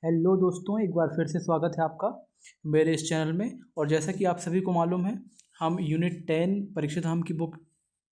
Hello दोस्तों, एक बार फिर से स्वागत है आपका मेरे इस चैनल में। और जैसा कि आप सभी को मालूम है, हम यूनिट 10 परीक्षा धाम की बुक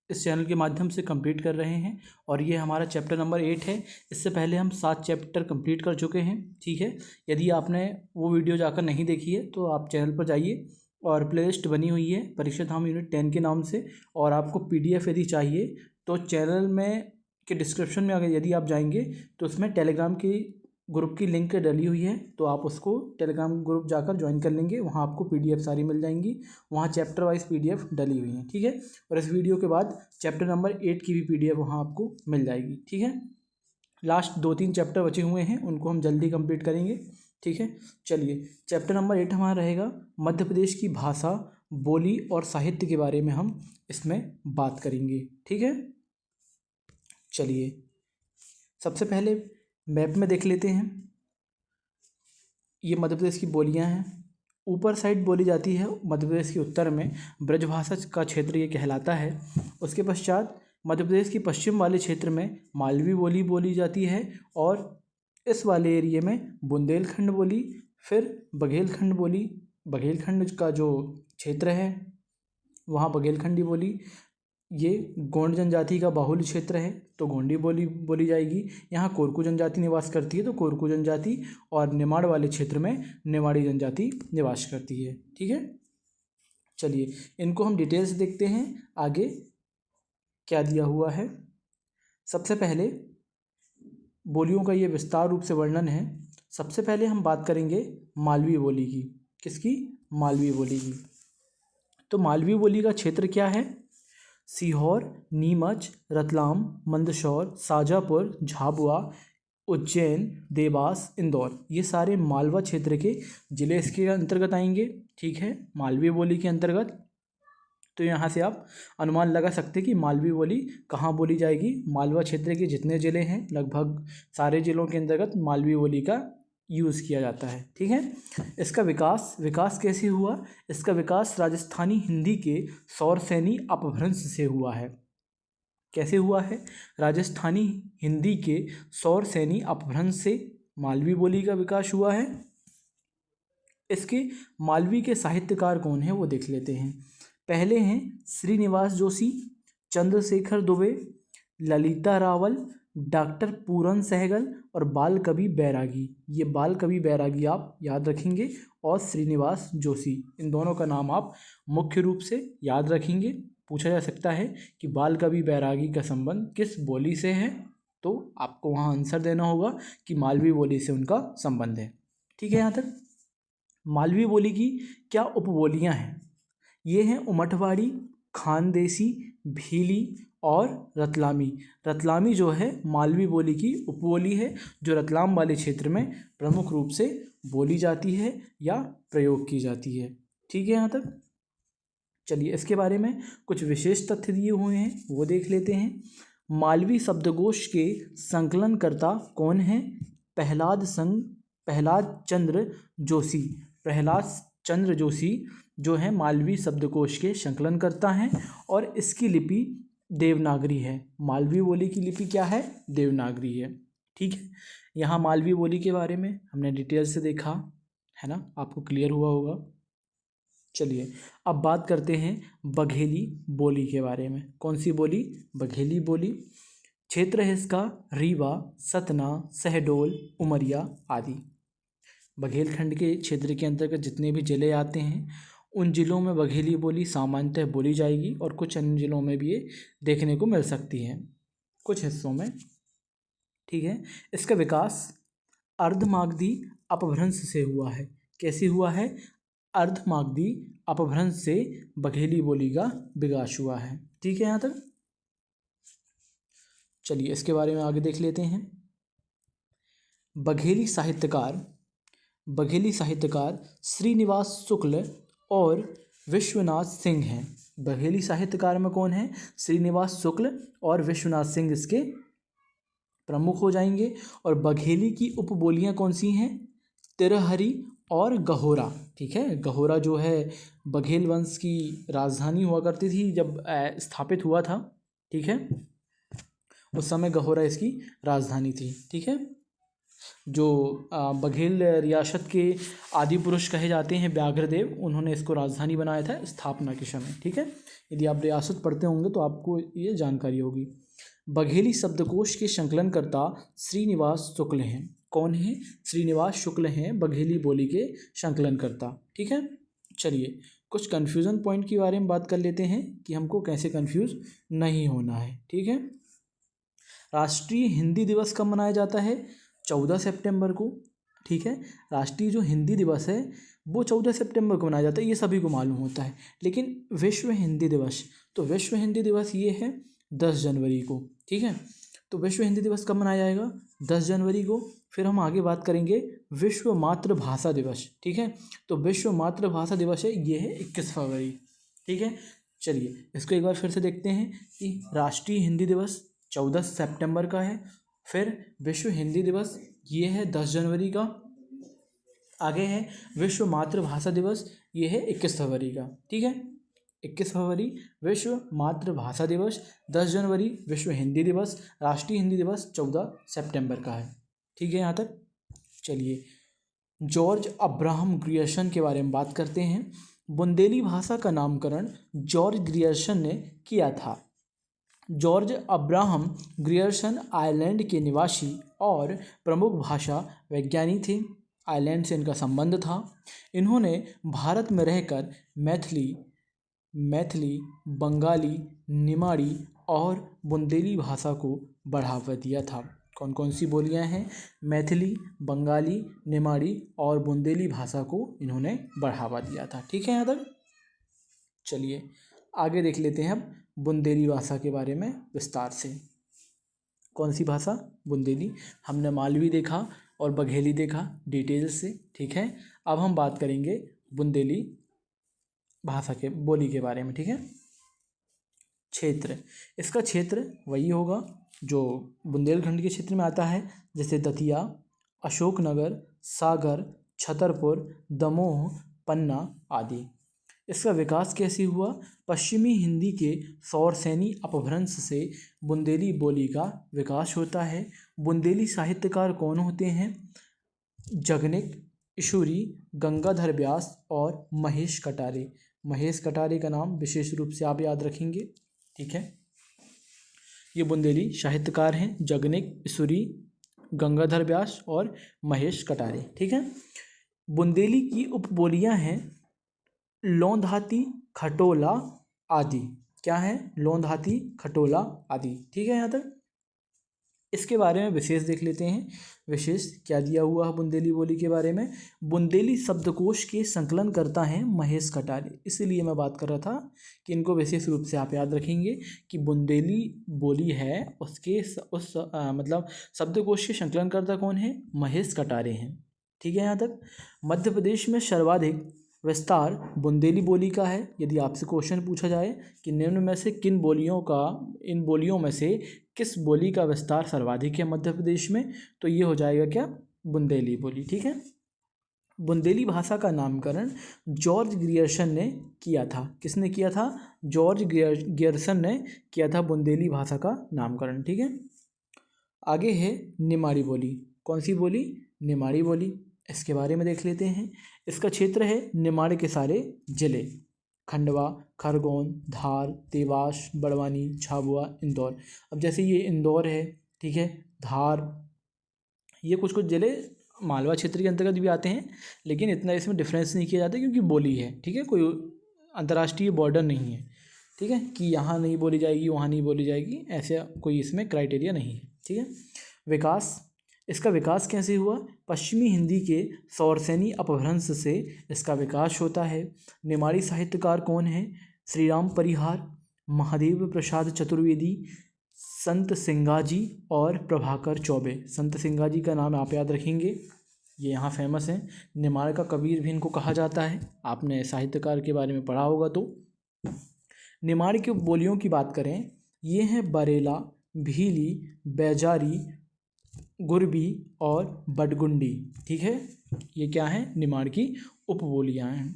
इस चैनल के माध्यम से कंप्लीट कर रहे हैं और ये हमारा चैप्टर नंबर 8 है। इससे पहले हम 7 चैप्टर कंप्लीट कर चुके हैं। ठीक है, यदि आपने वो वीडियो जाकर नहीं देखी है तो आप चैनल पर जाइए और प्लेलिस्ट बनी हुई है परीक्षा धाम यूनिट 10 के नाम से। और आपको PDF यदि चाहिए तो चैनल में के डिस्क्रिप्शन में अगर यदि आप जाएंगे तो उसमें टेलीग्राम की ग्रुप की लिंक डली हुई है, तो आप उसको टेलीग्राम ग्रुप जाकर ज्वाइन कर लेंगे। वहाँ आपको PDF सारी मिल जाएंगी, वहाँ चैप्टर वाइज PDF डली हुई हैं। ठीक है, और इस वीडियो के बाद चैप्टर नंबर 8 की भी PDF वहाँ आपको मिल जाएगी। ठीक है, लास्ट 2-3 चैप्टर बचे हुए हैं, उनको हम जल्दी कंप्लीट करेंगे। ठीक है, चलिए चैप्टर नंबर 8 हमारा रहेगा मध्य प्रदेश की भाषा, बोली और साहित्य के बारे में हम इसमें बात करेंगे। ठीक है, चलिए सबसे पहले मैप में देख लेते हैं। ये मध्य प्रदेश की बोलियां हैं। ऊपर साइड बोली जाती है मध्य प्रदेश के उत्तर में ब्रजभाषा का क्षेत्र ये कहलाता है। उसके पश्चात मध्य प्रदेश की पश्चिम वाले क्षेत्र में मालवी बोली बोली जाती है और इस वाले एरिया में बुंदेलखंड बोली, फिर बघेलखंड बोली। बघेलखंड का जो क्षेत्र है वहाँ बघेलखंडी बोली। ये गोंड जनजाति का बाहुल्य क्षेत्र है तो गोंडी बोली बोली जाएगी। यहाँ कोरकू जनजाति निवास करती है तो कोरकू जनजाति, और निमाड़ वाले क्षेत्र में निमाड़ी जनजाति निवास करती है। ठीक है, चलिए इनको हम डिटेल से देखते हैं आगे क्या दिया हुआ है। सबसे पहले बोलियों का ये विस्तार रूप से वर्णन है। सबसे पहले हम बात करेंगे मालवी बोली की। किसकी? मालवी बोली की। तो मालवी बोली का क्षेत्र क्या है? सीहोर, नीमच, रतलाम, मंदसौर, शाजापुर, झाबुआ, उज्जैन, देवास, इंदौर, ये सारे मालवा क्षेत्र के ज़िले इसके अंतर्गत आएंगे। ठीक है, मालवी बोली के अंतर्गत। तो यहाँ से आप अनुमान लगा सकते हैं कि मालवी बोली कहाँ बोली जाएगी। मालवा क्षेत्र के जितने ज़िले हैं लगभग सारे ज़िलों के अंतर्गत मालवी बोली का यूज़ किया जाता है। ठीक है, इसका विकास कैसे हुआ? इसका विकास राजस्थानी हिंदी के सौरसैनी अपभ्रंश से हुआ है। कैसे हुआ है? राजस्थानी हिंदी के सौरसैनी अपभ्रंश से मालवी बोली का विकास हुआ है। इसके मालवी के साहित्यकार कौन है वो देख लेते हैं। पहले हैं श्रीनिवास जोशी, चंद्रशेखर दुबे, ललिता रावल, डॉक्टर पूरन सहगल और बाल कवि बैरागी। ये बाल कवि बैरागी आप याद रखेंगे और श्रीनिवास जोशी, इन दोनों का नाम आप मुख्य रूप से याद रखेंगे। पूछा जा सकता है कि बाल कवि बैरागी का संबंध किस बोली से है, तो आपको वहाँ आंसर देना होगा कि मालवी बोली से उनका संबंध है। ठीक है, यहाँ तक मालवी बोली की क्या उपबोलियाँ हैं? ये हैं उमटवाड़ी, खानदेशी, भीली और रतलामी। रतलामी जो है मालवी बोली की उपबोली है, जो रतलाम वाले क्षेत्र में प्रमुख रूप से बोली जाती है या प्रयोग की जाती है। ठीक है, यहाँ तक चलिए इसके बारे में कुछ विशेष तथ्य दिए हुए हैं वो देख लेते हैं। मालवी शब्दकोश के संकलनकर्ता कौन है? प्रहलाद चंद्र जोशी। प्रहलाद चंद्र जोशी जो है मालवी शब्दकोश के संकलनकर्ता हैं और इसकी लिपि देवनागरी है। मालवी बोली की लिपि क्या है? देवनागरी है। ठीक है, यहाँ मालवी बोली के बारे में हमने डिटेल से देखा है ना, आपको क्लियर हुआ होगा। चलिए अब बात करते हैं बघेली बोली के बारे में। कौन सी बोली? बघेली बोली। क्षेत्र है इसका रीवा, सतना, शहडोल, उमरिया आदि। बघेलखंड के क्षेत्र के अंतर्गत जितने भी ज़िले आते हैं उन ज़िलों में बघेली बोली सामान्यतः बोली जाएगी और कुछ अन्य ज़िलों में भी ये देखने को मिल सकती है, कुछ हिस्सों में। ठीक है, इसका विकास अर्धमागधी अपभ्रंश से हुआ है। कैसे हुआ है? अर्धमागधी अपभ्रंश से बघेली बोली का विकास हुआ है। ठीक है, यहाँ तक चलिए इसके बारे में आगे देख लेते हैं। बघेली साहित्यकार श्रीनिवास शुक्ल और विश्वनाथ सिंह हैं। बघेली साहित्यकार में कौन है? श्रीनिवास शुक्ल और विश्वनाथ सिंह इसके प्रमुख हो जाएंगे। और बघेली की उपबोलियां कौन सी हैं? तिरहरी और गहोरा। ठीक है, गहोरा जो है बघेल वंश की राजधानी हुआ करती थी जब स्थापित हुआ था। ठीक है, उस समय गहोरा इसकी राजधानी थी। ठीक है, जो बघेल रियासत के आदि पुरुष कहे जाते हैं व्याघ्रदेव, उन्होंने इसको राजधानी बनाया था स्थापना के समय। ठीक है, यदि आप रियासत पढ़ते होंगे तो आपको ये जानकारी होगी। बघेली शब्दकोश के संकलनकर्ता श्रीनिवास शुक्ल हैं। कौन है? श्रीनिवास शुक्ल हैं बघेली बोली के संकलनकर्ता। ठीक है, चलिए कुछ कन्फ्यूज़न पॉइंट के बारे में बात कर लेते हैं कि हमको कैसे कन्फ्यूज़ नहीं होना है। ठीक है, राष्ट्रीय हिंदी दिवस कब मनाया जाता है? 14 सितंबर को। ठीक है, राष्ट्रीय जो हिंदी दिवस है वो 14 सितंबर को मनाया जाता है, ये सभी को मालूम होता है। लेकिन विश्व हिंदी दिवस, तो विश्व हिंदी दिवस ये है 10 जनवरी को। ठीक है, तो विश्व हिंदी दिवस कब मनाया जाएगा? 10 जनवरी को। फिर हम आगे बात करेंगे विश्व मातृभाषा दिवस। ठीक है, तो विश्व मातृभाषा दिवस है, ये है 21 फरवरी। ठीक है, चलिए इसको एक बार फिर से देखते हैं कि राष्ट्रीय हिंदी दिवस 14 सितंबर का है, फिर विश्व हिंदी दिवस ये है 10 जनवरी का, आगे है विश्व मातृभाषा दिवस, ये है 21 फरवरी का। ठीक है, 21 फरवरी विश्व मातृभाषा दिवस, 10 जनवरी विश्व हिंदी दिवस, राष्ट्रीय हिंदी दिवस 14 सितंबर का है। ठीक है यहाँ तक। चलिए जॉर्ज अब्राहम ग्रियर्सन के बारे में बात करते हैं। बुंदेली भाषा का नामकरण जॉर्ज ग्रियर्सन ने किया था। जॉर्ज अब्राहम ग्रियर्सन आयरलैंड के निवासी और प्रमुख भाषा वैज्ञानिक थे। आयरलैंड से इनका संबंध था। इन्होंने भारत में रहकर मैथिली, बंगाली, निमाड़ी और बुंदेली भाषा को बढ़ावा दिया था। कौन कौन सी बोलियां हैं? मैथिली, बंगाली, निमाड़ी और बुंदेली भाषा को इन्होंने बढ़ावा दिया था। ठीक है यहाँ तक। चलिए आगे देख लेते हैं अब बुंदेली भाषा के बारे में विस्तार से। कौन सी भाषा? बुंदेली। हमने मालवी देखा और बघेली देखा डिटेल से। ठीक है, अब हम बात करेंगे बुंदेली भाषा के बोली के बारे में। ठीक है, क्षेत्र, इसका क्षेत्र वही होगा जो बुंदेलखंड के क्षेत्र में आता है, जैसे दतिया, अशोकनगर, सागर, छतरपुर, दमोह, पन्ना आदि। इसका विकास कैसे हुआ? पश्चिमी हिंदी के सौरसेनी अपभ्रंश से बुंदेली बोली का विकास होता है। बुंदेली साहित्यकार कौन होते हैं? जगनिक, ईशुरी, गंगाधर व्यास और महेश कटारे। महेश कटारे का नाम विशेष रूप से आप याद रखेंगे। ठीक है, ये बुंदेली साहित्यकार हैं, जगनिक, ईशुरी, गंगाधर व्यास और महेश कटारे। ठीक है, बुंदेली की उपबोलियां हैं लोंधाती, खटोला आदि। क्या है? लोंधाती, खटोला आदि। ठीक है यहाँ तक। इसके बारे में विशेष देख लेते हैं। विशेष क्या दिया हुआ है बुंदेली बोली के बारे में? बुंदेली शब्दकोश के संकलन करता है महेश कटारे। इसीलिए मैं बात कर रहा था कि इनको विशेष रूप से आप याद रखेंगे कि बुंदेली बोली है उसके मतलब शब्दकोश के संकलनकर्ता कौन है? महेश कटारे हैं। ठीक है यहाँ तक। मध्य प्रदेश में सर्वाधिक विस्तार बुंदेली बोली का है। यदि आपसे क्वेश्चन पूछा जाए कि निम्न में से इन बोलियों में से किस बोली का विस्तार सर्वाधिक है मध्य प्रदेश में, तो ये हो जाएगा क्या? बुंदेली बोली। ठीक है, बुंदेली भाषा का नामकरण जॉर्ज ग्रियर्सन ने किया था। किसने किया था? जॉर्ज ग्रियर्सन ने किया था बुंदेली भाषा का नामकरण। ठीक है, आगे है निमाड़ी बोली। कौन सी बोली? निमाड़ी बोली। इसके बारे में देख लेते हैं। इसका क्षेत्र है निमाड़ के सारे जिले, खंडवा, खरगोन, धार, देवास, बड़वानी, झाबुआ, इंदौर। अब जैसे ये इंदौर है, ठीक है, धार, ये कुछ कुछ जिले मालवा क्षेत्र के अंतर्गत भी आते हैं, लेकिन इतना इसमें डिफरेंस नहीं किया जाता क्योंकि बोली है। ठीक है, कोई अंतर्राष्ट्रीय बॉर्डर नहीं है। ठीक है, कि यहाँ नहीं बोली जाएगी वहाँ नहीं बोली जाएगी, ऐसा कोई इसमें क्राइटेरिया नहीं है। ठीक है, विकास, इसका विकास कैसे हुआ? पश्चिमी हिंदी के सौरसेनी अपभ्रंश से इसका विकास होता है। निमाड़ी साहित्यकार कौन है? श्री राम परिहार, महादेव प्रसाद चतुर्वेदी, संत सिंगाजी और प्रभाकर चौबे। संत सिंगाजी का नाम आप याद रखेंगे, ये यहाँ फेमस हैं। निमाड़ का कबीर भी इनको कहा जाता है, आपने साहित्यकार के बारे में पढ़ा होगा। तो निमाड़ की बोलियों की बात करें, ये हैं बरेला, भीली, बैजारी, गुरबी और बडगुंडी। ठीक है, ये क्या है? निमाड़ की उपबोलियाँ हैं।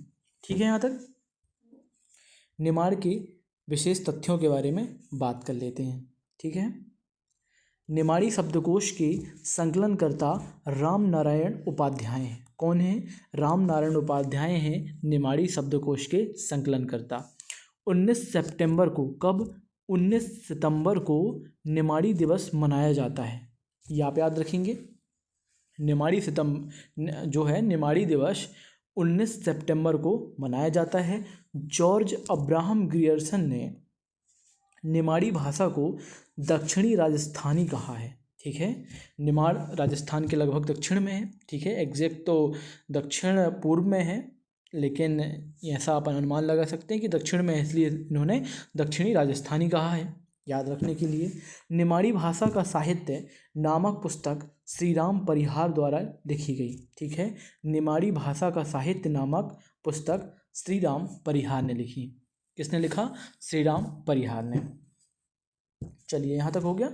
ठीक है, यहाँ तक। निमाड़ के विशेष तथ्यों के बारे में बात कर लेते हैं। ठीक है, निमाड़ी शब्दकोश के संकलनकर्ता राम नारायण उपाध्याय हैं। कौन है? राम नारायण उपाध्याय हैं निमाड़ी शब्दकोश के संकलनकर्ता। 19 सितंबर को, कब? 19 सितंबर को निमाड़ी दिवस मनाया जाता है। ये आप याद रखेंगे। निमाड़ी दिवस 19 सितंबर को मनाया जाता है। जॉर्ज अब्राहम ग्रियर्सन ने निमाड़ी भाषा को दक्षिणी राजस्थानी कहा है। ठीक है, निमाड़ राजस्थान के लगभग दक्षिण में है। ठीक है, एग्जैक्ट तो दक्षिण पूर्व में है, लेकिन ऐसा आप अनुमान लगा सकते हैं कि दक्षिण में है, इसलिए इन्होंने दक्षिणी राजस्थानी कहा है। याद रखने के लिए, निमाड़ी भाषा का साहित्य नामक पुस्तक श्री राम परिहार द्वारा लिखी गई। ठीक है, निमाड़ी भाषा का साहित्य नामक पुस्तक श्री राम परिहार ने लिखी। किसने लिखा? श्री राम परिहार ने। चलिए, यहाँ तक हो गया।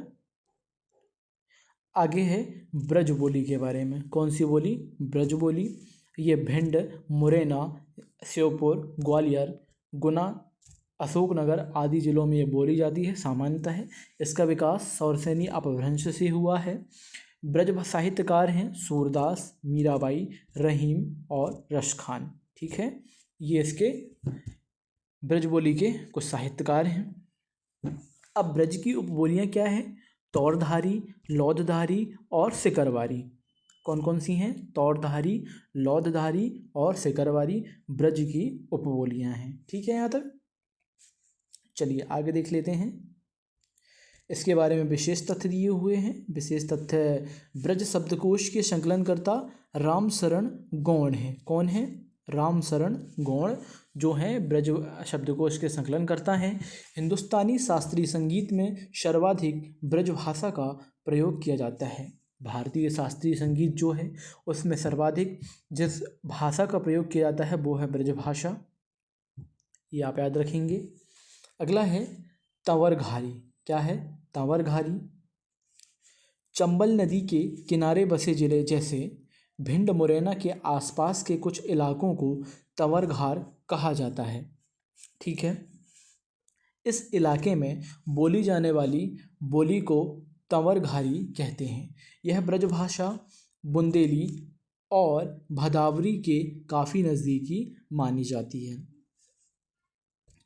आगे है ब्रज बोली के बारे में। कौन सी बोली? ब्रज बोली। ये भिंड, मुरैना, श्योपुर, ग्वालियर, गुना, अशोकनगर आदि जिलों में ये बोली जाती है सामान्यतः। इसका विकास सौरसेनी अपभ्रंश से हुआ है। ब्रज साहित्यकार हैं सूरदास, मीराबाई, रहीम और रशखान। ठीक है, ये इसके ब्रज बोली के कुछ साहित्यकार हैं। अब ब्रज की उपबोलियाँ क्या है? तौरधारी, लौधधारी और सिकरवारी। कौन कौन सी हैं? तौरधारी, लौधधारी और सिकरवारी ब्रज की उपबोलियाँ हैं। ठीक है, यहाँ तक। चलिए आगे देख लेते हैं। इसके बारे में विशेष तथ्य दिए हुए हैं। विशेष तथ्य, ब्रज शब्दकोश के संकलनकर्ता रामशरण गौड़ हैं। कौन है? रामशरण गौड़ जो हैं ब्रज शब्दकोश के संकलनकर्ता हैं। हिंदुस्तानी शास्त्रीय संगीत में सर्वाधिक ब्रज भाषा का प्रयोग किया जाता है। भारतीय शास्त्रीय संगीत जो है उसमें सर्वाधिक जिस भाषा का प्रयोग किया जाता है वो है ब्रज भाषा। ये आप याद रखेंगे। अगला है तंवरघारी। क्या है? तंवरघारी। चंबल नदी के किनारे बसे जिले जैसे भिंड, मुरैना के आसपास के कुछ इलाकों को तंवरघार कहा जाता है। ठीक है, इस इलाके में बोली जाने वाली बोली को तंवरघारी कहते हैं। यह ब्रजभाषा बुंदेली और भदावरी के काफ़ी नज़दीकी मानी जाती है।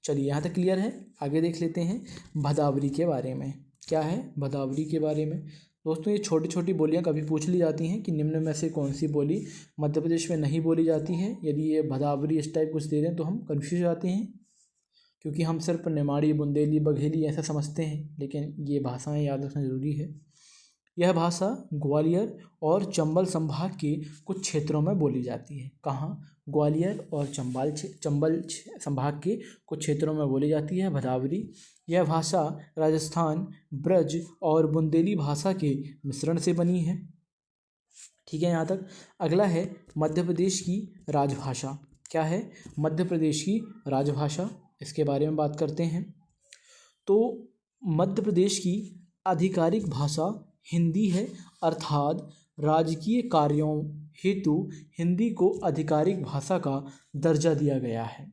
चलिए, यहाँ तक क्लियर है। आगे देख लेते हैं भदावरी के बारे में। क्या है भदावरी के बारे में? दोस्तों, ये छोटी छोटी बोलियां कभी पूछ ली जाती हैं कि निम्न में से कौन सी बोली मध्य प्रदेश में नहीं बोली जाती है। यदि ये भदावरी इस टाइप कुछ दे दें तो हम कन्फ्यूज जाते हैं, क्योंकि हम सिर्फ निमाड़ी, बुंदेली, बघेली ऐसा समझते हैं, लेकिन ये भाषाएं याद रखना ज़रूरी है। यह भाषा ग्वालियर और चंबल संभाग के कुछ क्षेत्रों में बोली जाती है। कहाँ? ग्वालियर और चंबल संभाग के कुछ क्षेत्रों में बोली जाती है भदावरी। यह भाषा राजस्थान, ब्रज और बुंदेली भाषा के मिश्रण से बनी है। ठीक है, यहाँ तक। अगला है मध्य प्रदेश की राजभाषा। क्या है? मध्य प्रदेश की राजभाषा। इसके बारे में बात करते हैं। तो मध्य प्रदेश की आधिकारिक भाषा हिंदी है, अर्थात राजकीय कार्यों हेतु हिंदी को आधिकारिक भाषा का दर्जा दिया गया है।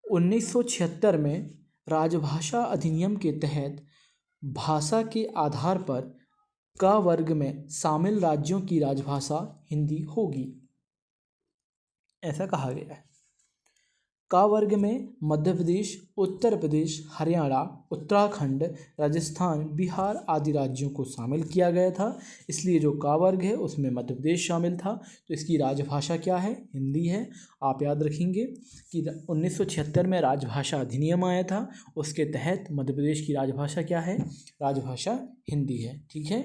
1976 में राजभाषा अधिनियम के तहत भाषा के आधार पर क वर्ग में शामिल राज्यों की राजभाषा हिंदी होगी, ऐसा कहा गया है। क वर्ग में मध्य प्रदेश, उत्तर प्रदेश, हरियाणा, उत्तराखंड, राजस्थान, बिहार आदि राज्यों को शामिल किया गया था, इसलिए जो क वर्ग है उसमें मध्य प्रदेश शामिल था। तो इसकी राजभाषा क्या है? हिंदी है। आप याद रखेंगे कि 1976 में राजभाषा अधिनियम आया था, उसके तहत मध्य प्रदेश की राजभाषा क्या है? राजभाषा हिंदी है। ठीक है।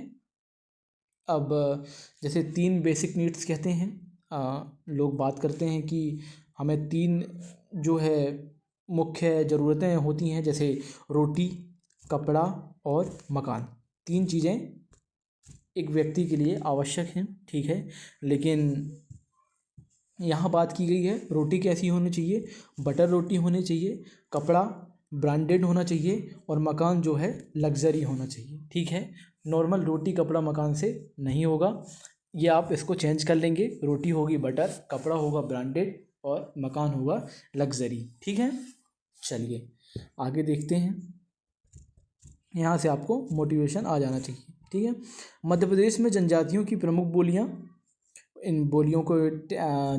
अब जैसे 3 बेसिक नीड्स कहते हैं, लोग बात करते हैं कि हमें 3 जो है मुख्य ज़रूरतें होती हैं, जैसे रोटी, कपड़ा और मकान। 3 चीज़ें एक व्यक्ति के लिए आवश्यक हैं। ठीक है, लेकिन यहाँ बात की गई है रोटी कैसी होनी चाहिए? बटर रोटी होनी चाहिए, कपड़ा ब्रांडेड होना चाहिए और मकान जो है लग्जरी होना चाहिए। ठीक है, नॉर्मल रोटी कपड़ा मकान से नहीं होगा, ये आप इसको चेंज कर लेंगे। रोटी होगी बटर, कपड़ा होगा ब्रांडेड और मकान होगा लग्जरी। ठीक है, चलिए आगे देखते हैं। यहाँ से आपको मोटिवेशन आ जाना चाहिए। ठीक है। मध्य प्रदेश में जनजातियों की प्रमुख बोलियाँ, इन बोलियों को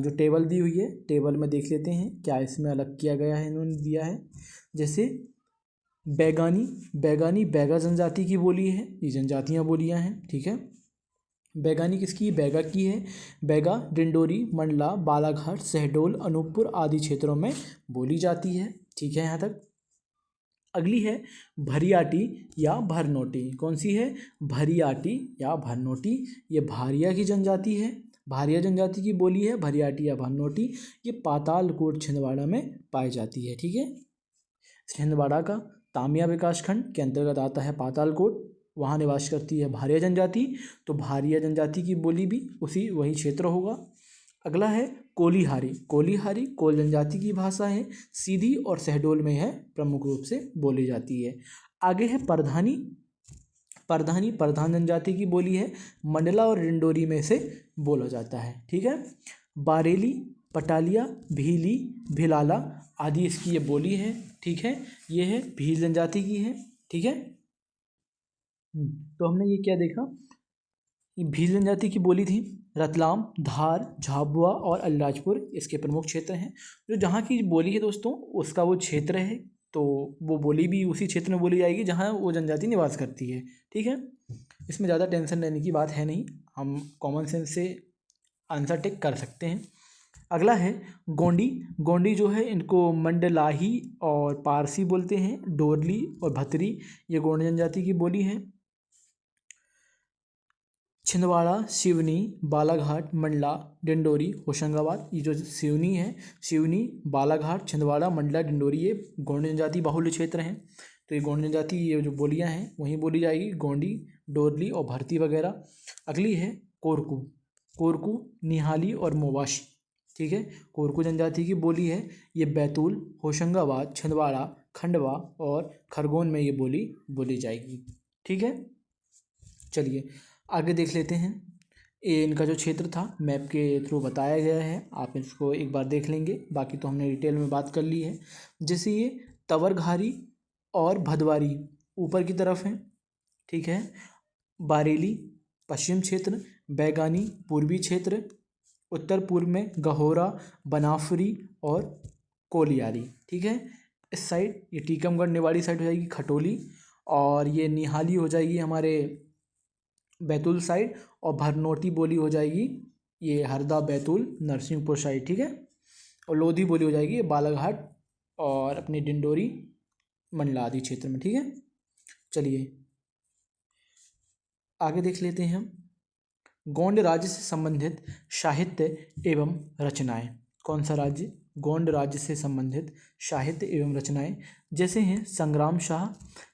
जो टेबल दी हुई है, टेबल में देख लेते हैं क्या इसमें अलग किया गया है, इन्होंने दिया है। जैसे बैगानी, बैगानी बैगा जनजाति की बोली है, ये जनजातियाँ बोलियाँ हैं, ठीक है। बैगानी किसकी, बैगा की है। बैगा डिंडोरी, मंडला, बालाघाट, शहडोल, अनूपपुर आदि क्षेत्रों में बोली जाती है, ठीक है यहाँ तक। अगली है भरियाटी या भरनोटी। कौन सी है, भरियाटी या भरनोटी। ये भारिया की जनजाति है, भारिया जनजाति की बोली है भरियाटी या भरनोटी। ये पातालकोट छिंदवाड़ा में पाई जाती है, ठीक है। छिंदवाड़ा का तामिया विकासखंड के अंतर्गत आता है पातालकोट, वहाँ निवास करती है भारिया जनजाति, तो भारिया जनजाति की बोली भी वही क्षेत्र होगा। अगला है कोलीहारी, कोलीहारी कोल जनजाति की भाषा है, सीधी और शहडोल में है प्रमुख रूप से बोली जाती है। आगे है परधानी, परधानी परधान जनजाति की बोली है, मंडला और डिंडोरी में से बोला जाता है, ठीक है। बारेली, पटालिया, भीली, भिलाला आदि इसकी ये बोली है, ठीक है। ये है भील जनजाति की है, ठीक है। तो हमने ये क्या देखा, ये भील जनजाति की बोली थी। रतलाम, धार, झाबुआ और अलीराजपुर इसके प्रमुख क्षेत्र हैं। जो जहाँ की बोली है दोस्तों, उसका वो क्षेत्र है, तो वो बोली भी उसी क्षेत्र में बोली जाएगी जहाँ वो जनजाति निवास करती है, ठीक है। इसमें ज़्यादा टेंशन लेने की बात है नहीं, हम कॉमन सेंस से आंसर टिक कर सकते हैं। अगला है गोंडी, गोंडी जो है इनको मंडलाही और पारसी बोलते हैं, डोरली और भतरी ये गोंडी जनजाति की बोली है। छिंदवाड़ा, सिवनी, बालाघाट, मंडला, डिंडोरी, होशंगाबाद, ये जो सिवनी है, सिवनी, बालाघाट, छिंदवाड़ा, मंडला, डिंडोरी ये गोंड जनजाति बाहुल्य क्षेत्र हैं, तो ये गोंड जनजाति ये जो बोलियां हैं वहीं बोली जाएगी, गोंडी, डोरली और भरती वगैरह। अगली है कोरकू, कोरकू, निहाली और मोवाशी, ठीक है। कोरकू जनजाति की बोली है, ये बैतूल, होशंगाबाद, छिंदवाड़ा, खंडवा और खरगोन में ये बोली जाएगी, ठीक है। चलिए आगे देख लेते हैं। ये इनका जो क्षेत्र था मैप के थ्रू बताया गया है, आप इसको एक बार देख लेंगे, बाकी तो हमने डिटेल में बात कर ली है। जैसे ये तवरघारी और भदवारी ऊपर की तरफ है, ठीक है। बारेली पश्चिम क्षेत्र, बैगानी पूर्वी क्षेत्र, उत्तर पूर्व में गहोरा, बनाफरी और कोलियारी, ठीक है। इस साइड ये टीकमगढ़ निवाड़ी साइड हो जाएगी खटोली, और ये निहाली हो जाएगी हमारे बैतूल साइड, और भरनोटी बोली हो जाएगी ये हरदा, बैतूल, नरसिंहपुर साइड, ठीक है। और लोधी बोली हो जाएगी बालाघाट और अपनी डिंडोरी, मंडला आदि क्षेत्र में, ठीक है। चलिए आगे देख लेते हैं हम गोंड राज्य से संबंधित साहित्य एवं रचनाएं। कौन सा राज्य, गोंड राज्य से संबंधित साहित्य एवं रचनाएं। जैसे हैं संग्राम शाह,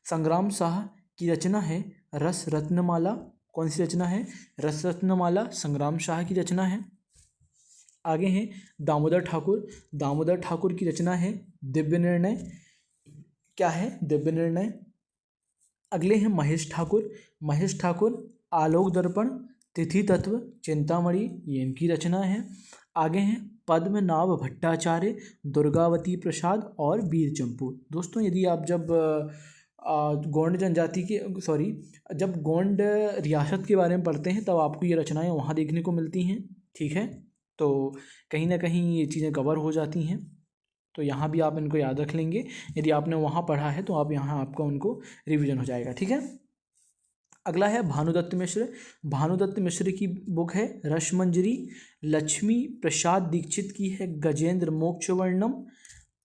संग्राम शाह की रचना है रस रत्नमाला। कौन सी रचना है, रस रत्नमाला संग्राम शाह की रचना है। आगे हैं दामोदर ठाकुर, दामोदर ठाकुर की रचना है दिव्य निर्णय। क्या है, दिव्य निर्णय। अगले हैं महेश ठाकुर, महेश ठाकुर आलोक दर्पण, तिथि तत्व, चिंतामणि ये इनकी रचना है। आगे हैं पद्मनाभ भट्टाचार्य, दुर्गावती प्रसाद और वीर चंपू। दोस्तों यदि आप जब गोंड जनजाति के जब गोंड रियासत के बारे में पढ़ते हैं तब आपको ये रचनाएं वहाँ देखने को मिलती हैं, ठीक है। तो कहीं ना कहीं ये चीज़ें कवर हो जाती हैं, तो यहाँ भी आप इनको याद रख लेंगे। यदि आपने वहाँ पढ़ा है तो आप यहाँ आपका उनको रिवीजन हो जाएगा, ठीक है। अगला है भानुदत्त मिश्र, भानुदत्त मिश्र की बुक है रसमंजरी। लक्ष्मी प्रसाद दीक्षित की है गजेंद्र मोक्षवर्णम,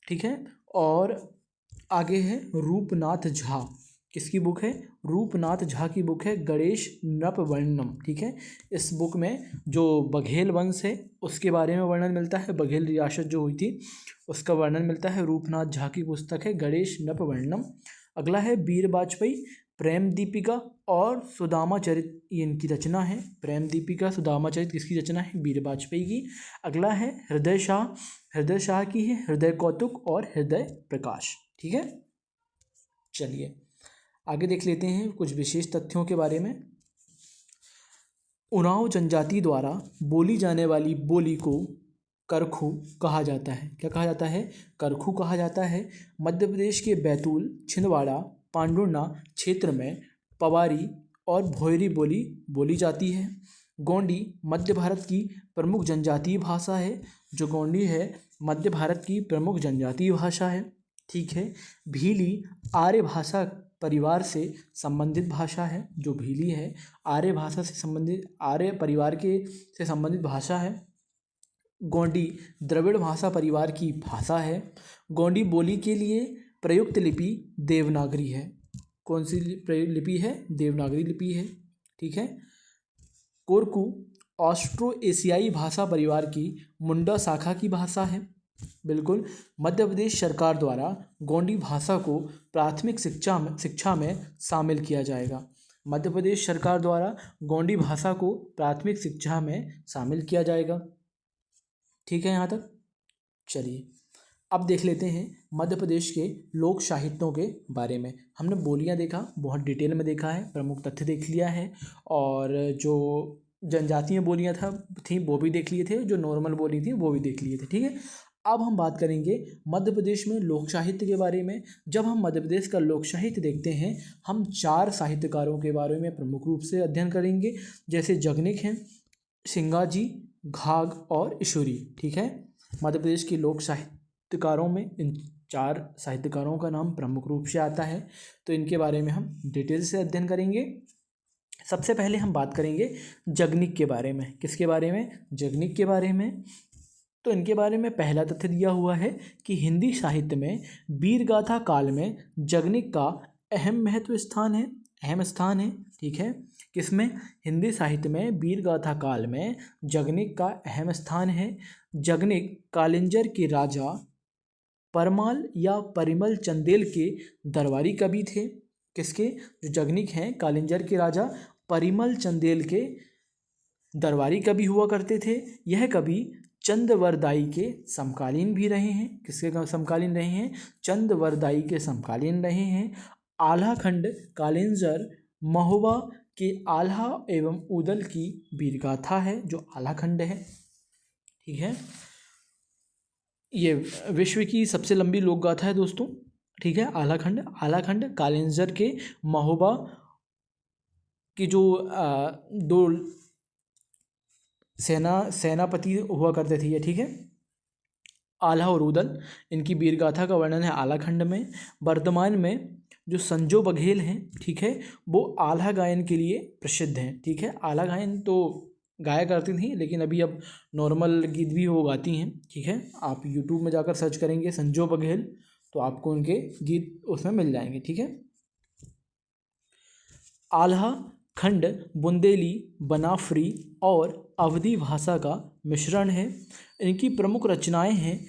ठीक है। और आगे है रूपनाथ झा, किसकी बुक है, रूपनाथ झा की बुक है गणेश नृपवर्णम, ठीक है। इस बुक में जो बघेल वंश है उसके बारे में वर्णन मिलता है, बघेल रियासत जो हुई थी उसका वर्णन मिलता है, रूपनाथ झा की पुस्तक है गणेश नृपवर्णम। अगला है वीर वाजपेयी, प्रेम दीपिका और सुदामा चरित ये इनकी रचना है। प्रेम दीपिका, सुदामा चरित किसकी रचना है, वीर वाजपेयी की। अगला है हृदय शाह, हृदय शाह की है हृदय कौतुक और हृदय प्रकाश, ठीक है। चलिए आगे देख लेते हैं कुछ विशेष तथ्यों के बारे में। उरांव जनजाति द्वारा बोली जाने वाली बोली को करखू कहा जाता है। क्या कहा जाता है, करखू कहा जाता है। मध्य प्रदेश के बैतूल, छिंदवाड़ा, पांडुर्ना क्षेत्र में पवारी और भोयरी बोली बोली जाती है। गोंडी मध्य भारत की प्रमुख जनजातीय भाषा है। जो गोंडी है मध्य भारत की प्रमुख जनजातीय भाषा है। ठीक है। भीली आर्य भाषा परिवार से संबंधित भाषा है। जो भीली है आर्य भाषा से संबंधित, आर्य परिवार के से संबंधित भाषा है। गोंडी द्रविड़ भाषा परिवार की भाषा है। गोंडी बोली के लिए प्रयुक्त लिपि देवनागरी है। कौन सी लिपि है? देवनागरी लिपि है। ठीक है। कोरकू ऑस्ट्रो एशियाई भाषा परिवार की मुंडा शाखा की भाषा है। बिल्कुल। मध्य प्रदेश सरकार द्वारा गोंडी भाषा को प्राथमिक शिक्षा में शामिल किया जाएगा। मध्य प्रदेश सरकार द्वारा गोंडी भाषा को प्राथमिक शिक्षा में शामिल किया जाएगा। ठीक है यहाँ तक। चलिए अब देख लेते हैं मध्य प्रदेश के लोक साहित्यों के बारे में। हमने बोलियाँ देखा, बहुत डिटेल में देखा है, प्रमुख तथ्य देख लिया है, और जो जनजातीय बोलियाँ थी वो भी देख लिए थे, जो नॉर्मल बोली थी वो भी देख लिए थे। ठीक है। अब हम बात करेंगे मध्य प्रदेश में लोक साहित्य के बारे में। जब हम मध्य प्रदेश का लोक साहित्य देखते हैं, हम 4 साहित्यकारों के बारे में प्रमुख रूप से अध्ययन करेंगे, जैसे जगनिक हैं, सिंगाजी, घाघ और ईश्वरी। ठीक है। मध्य प्रदेश के लोक साहित्यकारों में इन 4 साहित्यकारों का नाम प्रमुख रूप से आता है, तो इनके बारे में हम डिटेल से अध्ययन करेंगे। सबसे पहले हम बात करेंगे जगनिक के बारे में। किसके बारे में? जगनिक के बारे में। तो इनके बारे में पहला तथ्य दिया हुआ है कि हिंदी साहित्य में वीरगाथा काल में जगनिक का अहम स्थान है। ठीक है। किसमें? हिंदी साहित्य में वीरगाथा काल में जगनिक का अहम स्थान है। जगनिक कालिंजर के राजा परमाल या परिमल चंदेल के दरबारी कवि थे। किसके? जो जगनिक हैं कालिंजर के राजा परिमल चंदेल के दरबारी कवि हुआ करते थे। यह कवि चंदवरदाई के समकालीन भी रहे हैं। किसके समकालीन रहे हैं? चंदवरदाई के समकालीन रहे हैं। आल्हा खंड कालिंजर महोबा के आल्हा एवं उदल की वीरगाथा है, जो आल्हा खंड है। ठीक है। ये विश्व की सबसे लंबी लोक गाथा है दोस्तों। ठीक है। आल्हा खंड कालिंजर के महोबा की जो 2 सेनापति हुआ करते थे ये। ठीक है। आल्हा और उदल, इनकी वीरगाथा का वर्णन है आल्हा खंड में। वर्तमान में जो संजो बघेल हैं, ठीक है, वो आल्हा गायन के लिए प्रसिद्ध हैं। ठीक है। आल्हा गायन तो गाया करती थी, लेकिन अभी अब नॉर्मल गीत भी वो गाती हैं। ठीक है। आप यूट्यूब में जाकर सर्च करेंगे संजो बघेल, तो आपको उनके गीत उसमें मिल जाएंगे। ठीक है। आल्हा खंड बुंदेली, बनाफरी और अवधी भाषा का मिश्रण है। इनकी प्रमुख रचनाएं हैं,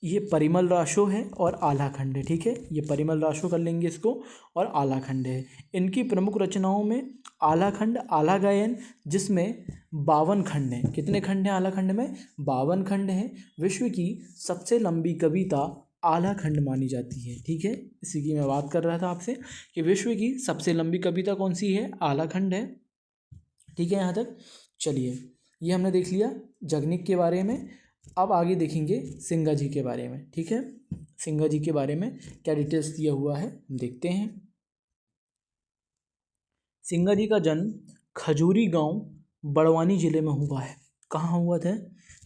ये परिमल राशो है और आल्हा खंड है। ठीक है। ये परिमल राशो कर लेंगे इसको, और आल्हा खंड है। इनकी प्रमुख रचनाओं में आल्हा खंड, आल्हा गायन, जिसमें 52 खंड हैं। कितने खंड हैं आल्हा खंड में? 52 खंड हैं। विश्व की सबसे लंबी कविता आल्हा खंड मानी जाती है। ठीक है। इसी की मैं बात कर रहा था आपसे कि विश्व की सबसे लंबी कविता कौन सी है? आल्हा खंड है। ठीक है यहाँ तक। चलिए ये हमने देख लिया जगनिक के बारे में। अब आगे देखेंगे सिंगा जी के बारे में। ठीक है। सिंगा जी के बारे में क्या डिटेल्स दिया हुआ है देखते हैं। सिंगा जी का जन्म खजूरी गांव बड़वानी जिले में हुआ है। कहाँ हुआ था?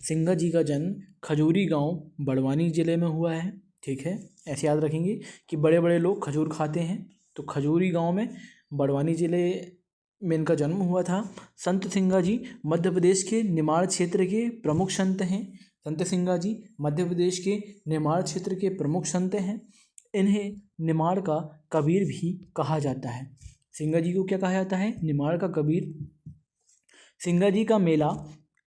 सिंगा जी का जन्म खजूरी गांव बड़वानी जिले में हुआ है। ठीक है। ऐसे याद रखेंगे कि बड़े बड़े लोग खजूर खाते हैं, तो खजूरी गांव में बड़वानी जिले में इनका जन्म हुआ था। संत सिंगा जी मध्य प्रदेश के निमाड़ क्षेत्र के प्रमुख संत हैं। संत सिंगा जी मध्य प्रदेश के निमाड़ क्षेत्र के प्रमुख संत हैं। इन्हें निमाड़ का कबीर भी कहा जाता है। सिंगा जी को क्या कहा जाता है? निमाड़ का कबीर। सिंगा जी का मेला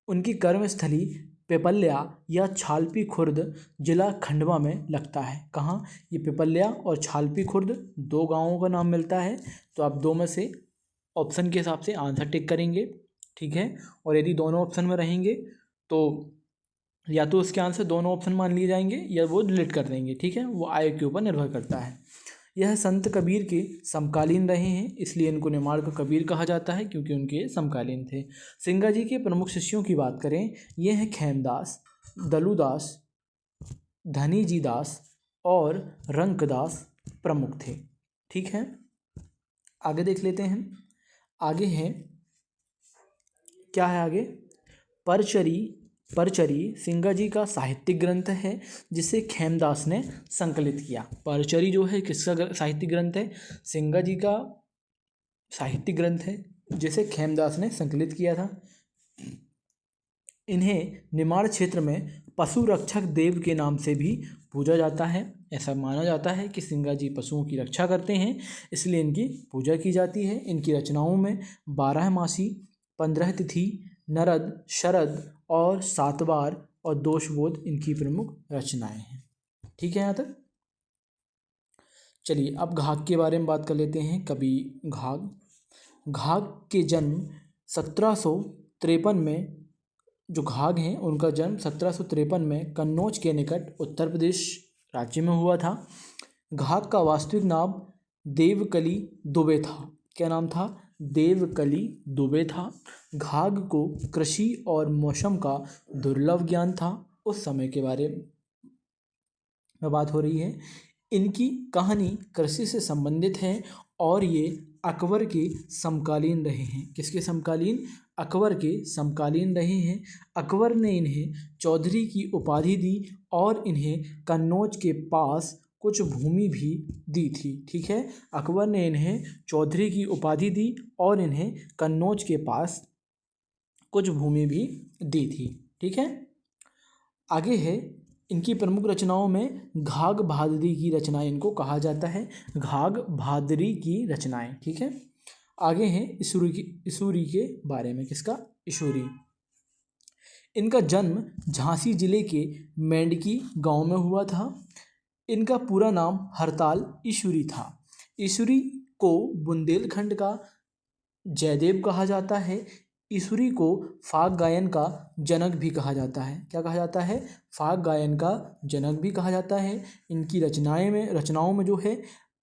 उनकी कर्मस्थली पिपल्या या छालपी खुर्द जिला खंडवा में लगता है। कहाँ? ये पिपल्या और छालपी खुर्द 2 गांवों का नाम मिलता है। तो आप 2 में से ऑप्शन के हिसाब से आंसर टिक करेंगे। ठीक है। और यदि दोनों ऑप्शन में रहेंगे तो या तो उसके आंसर दोनों ऑप्शन मान लिए जाएंगे या वो डिलीट कर देंगे। ठीक है। वो आय के ऊपर निर्भर करता है। यह संत कबीर के समकालीन रहे हैं, इसलिए इनको निमाड़ का कबीर कहा जाता है, क्योंकि उनके समकालीन थे। सिंगा जी के प्रमुख शिष्यों की बात करें, ये हैं खेमदास, दलुदास, धनीजी दास और रंकदास प्रमुख थे। ठीक है। आगे देख लेते हैं। आगे है, क्या है आगे, परचरी। परचरी सिंगाजी का साहित्यिक ग्रंथ है जिसे खेमदास ने संकलित किया। परचरी जो है किसका साहित्यिक ग्रंथ है? सिंगाजी का साहित्यिक ग्रंथ है जिसे खेमदास ने संकलित किया था। इन्हें निमाड़ क्षेत्र में पशु रक्षक देव के नाम से भी पूजा जाता है। ऐसा माना जाता है कि सिंगाजी पशुओं की रक्षा करते हैं, इसलिए इनकी पूजा की जाती है। इनकी रचनाओं में 12 मासी, 15 तिथि, नरद, शरद और सातवार और दोषबोध इनकी प्रमुख रचनाएं हैं। ठीक है यहाँ तक। चलिए अब घाघ के बारे में बात कर लेते हैं। कवि घाघ। घाघ के जन्म 1753 में, जो घाघ हैं उनका जन्म 1753 में कन्नौज के निकट उत्तर प्रदेश राज्य में हुआ था। घाघ का वास्तविक नाम देवकली दुबे था। क्या नाम था? देवकली दुबे था। घाघ को कृषि और मौसम का दुर्लभ ज्ञान था। उस समय के बारे में बात हो रही है। इनकी कहानी कृषि से संबंधित है और ये अकबर के समकालीन रहे हैं। किसके समकालीन? अकबर के समकालीन रहे हैं। अकबर ने इन्हें चौधरी की उपाधि दी और इन्हें कन्नौज के पास कुछ भूमि भी दी थी। ठीक है, अकबर ने इन्हें चौधरी की उपाधि दी और इन्हें कन्नौज के पास कुछ भूमि भी दी थी। ठीक है, आगे है, इनकी प्रमुख रचनाओं में घाघ बहादुरी की रचनाएं इनको कहा जाता है। घाघ बहादुरी की रचनाएं। ठीक है, आगे हैं इशूरी के बारे में। किसका? इशूरी। इनका जन्म झांसी जिले के मेंढकी गांव में हुआ था। इनका पूरा नाम हरताल ईशूरी था। ईशूरी को बुंदेलखंड का जयदेव कहा जाता है। ईशूरी को फाग गायन का जनक भी कहा जाता है। क्या कहा जाता है? फाग गायन का जनक भी कहा जाता है। इनकी रचनाओं में जो है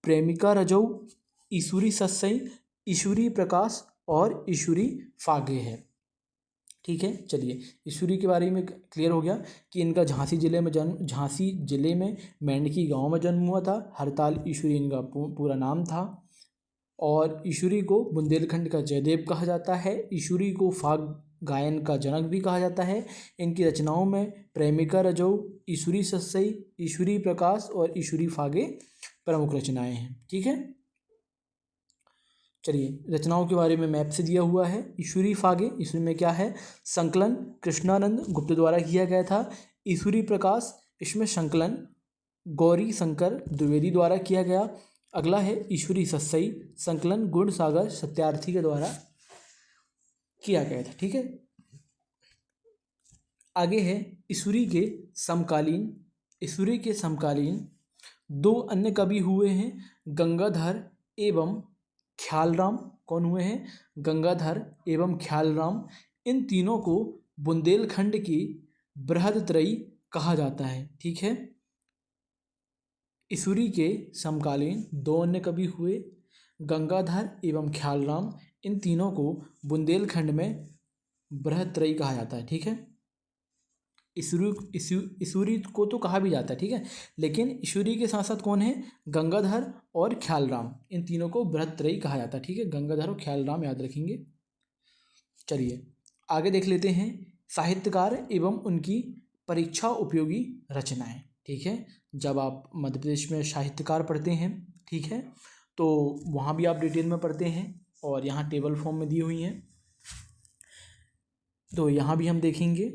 प्रेमिका रजऊ, ईशूरी सत्सई, ईशूरी प्रकाश और ईशूरी फागे है। ठीक है, चलिए ईशूरी के बारे में क्लियर हो गया कि इनका झांसी जिले में मेंढकी गांव में जन्म हुआ था। हरताल ईशूरी इनका पूरा नाम था और ईशूरी को बुंदेलखंड का जयदेव कहा जाता है। ईशूरी को फाग गायन का जनक भी कहा जाता है। इनकी रचनाओं में प्रेमिका रजऊ, ईशूरी सत्सई, ईशूरी प्रकाश और ईशूरी फागे प्रमुख रचनाएं हैं। ठीक है, चलिए रचनाओं के बारे में मैप से दिया हुआ है। ईशूरी फागे, इसमें में क्या है? संकलन कृष्णानंद गुप्त द्वारा किया गया था। ईशूरी प्रकाश, इसमें संकलन गौरी शंकर द्विवेदी द्वारा किया गया। अगला है ईशूरी सत्सई, संकलन गुणसागर सत्यार्थी के द्वारा किया गया था। ठीक है, आगे है ईशूरी के समकालीन दो अन्य कवि हुए हैं, गंगाधर एवं ख्यालराम। कौन हुए हैं? गंगाधर एवं ख्यालराम। इन तीनों को बुंदेलखंड की बृहदत्रयी कहा जाता है। ठीक है, ईशूरी के समकालीन दो अन्य कवि हुए, गंगाधर एवं ख्यालराम। इन तीनों को बुंदेलखंड में बृहदत्रयी कहा जाता है। ठीक है, ईशूरी को तो कहा भी जाता है। ठीक है, लेकिन ईशूरी के साथ साथ कौन है? गंगाधर और ख्यालराम। इन तीनों को बृहदत्रयी कहा जाता है। ठीक है, गंगाधर और ख्यालराम याद रखेंगे। चलिए आगे देख लेते हैं साहित्यकार एवं उनकी परीक्षा उपयोगी रचनाएं। ठीक है, जब आप मध्य प्रदेश में साहित्यकार पढ़ते हैं, ठीक है, तो वहाँ भी आप डिटेल में पढ़ते हैं और यहाँ टेबल फॉर्म में दी हुई हैं, तो यहाँ भी हम देखेंगे।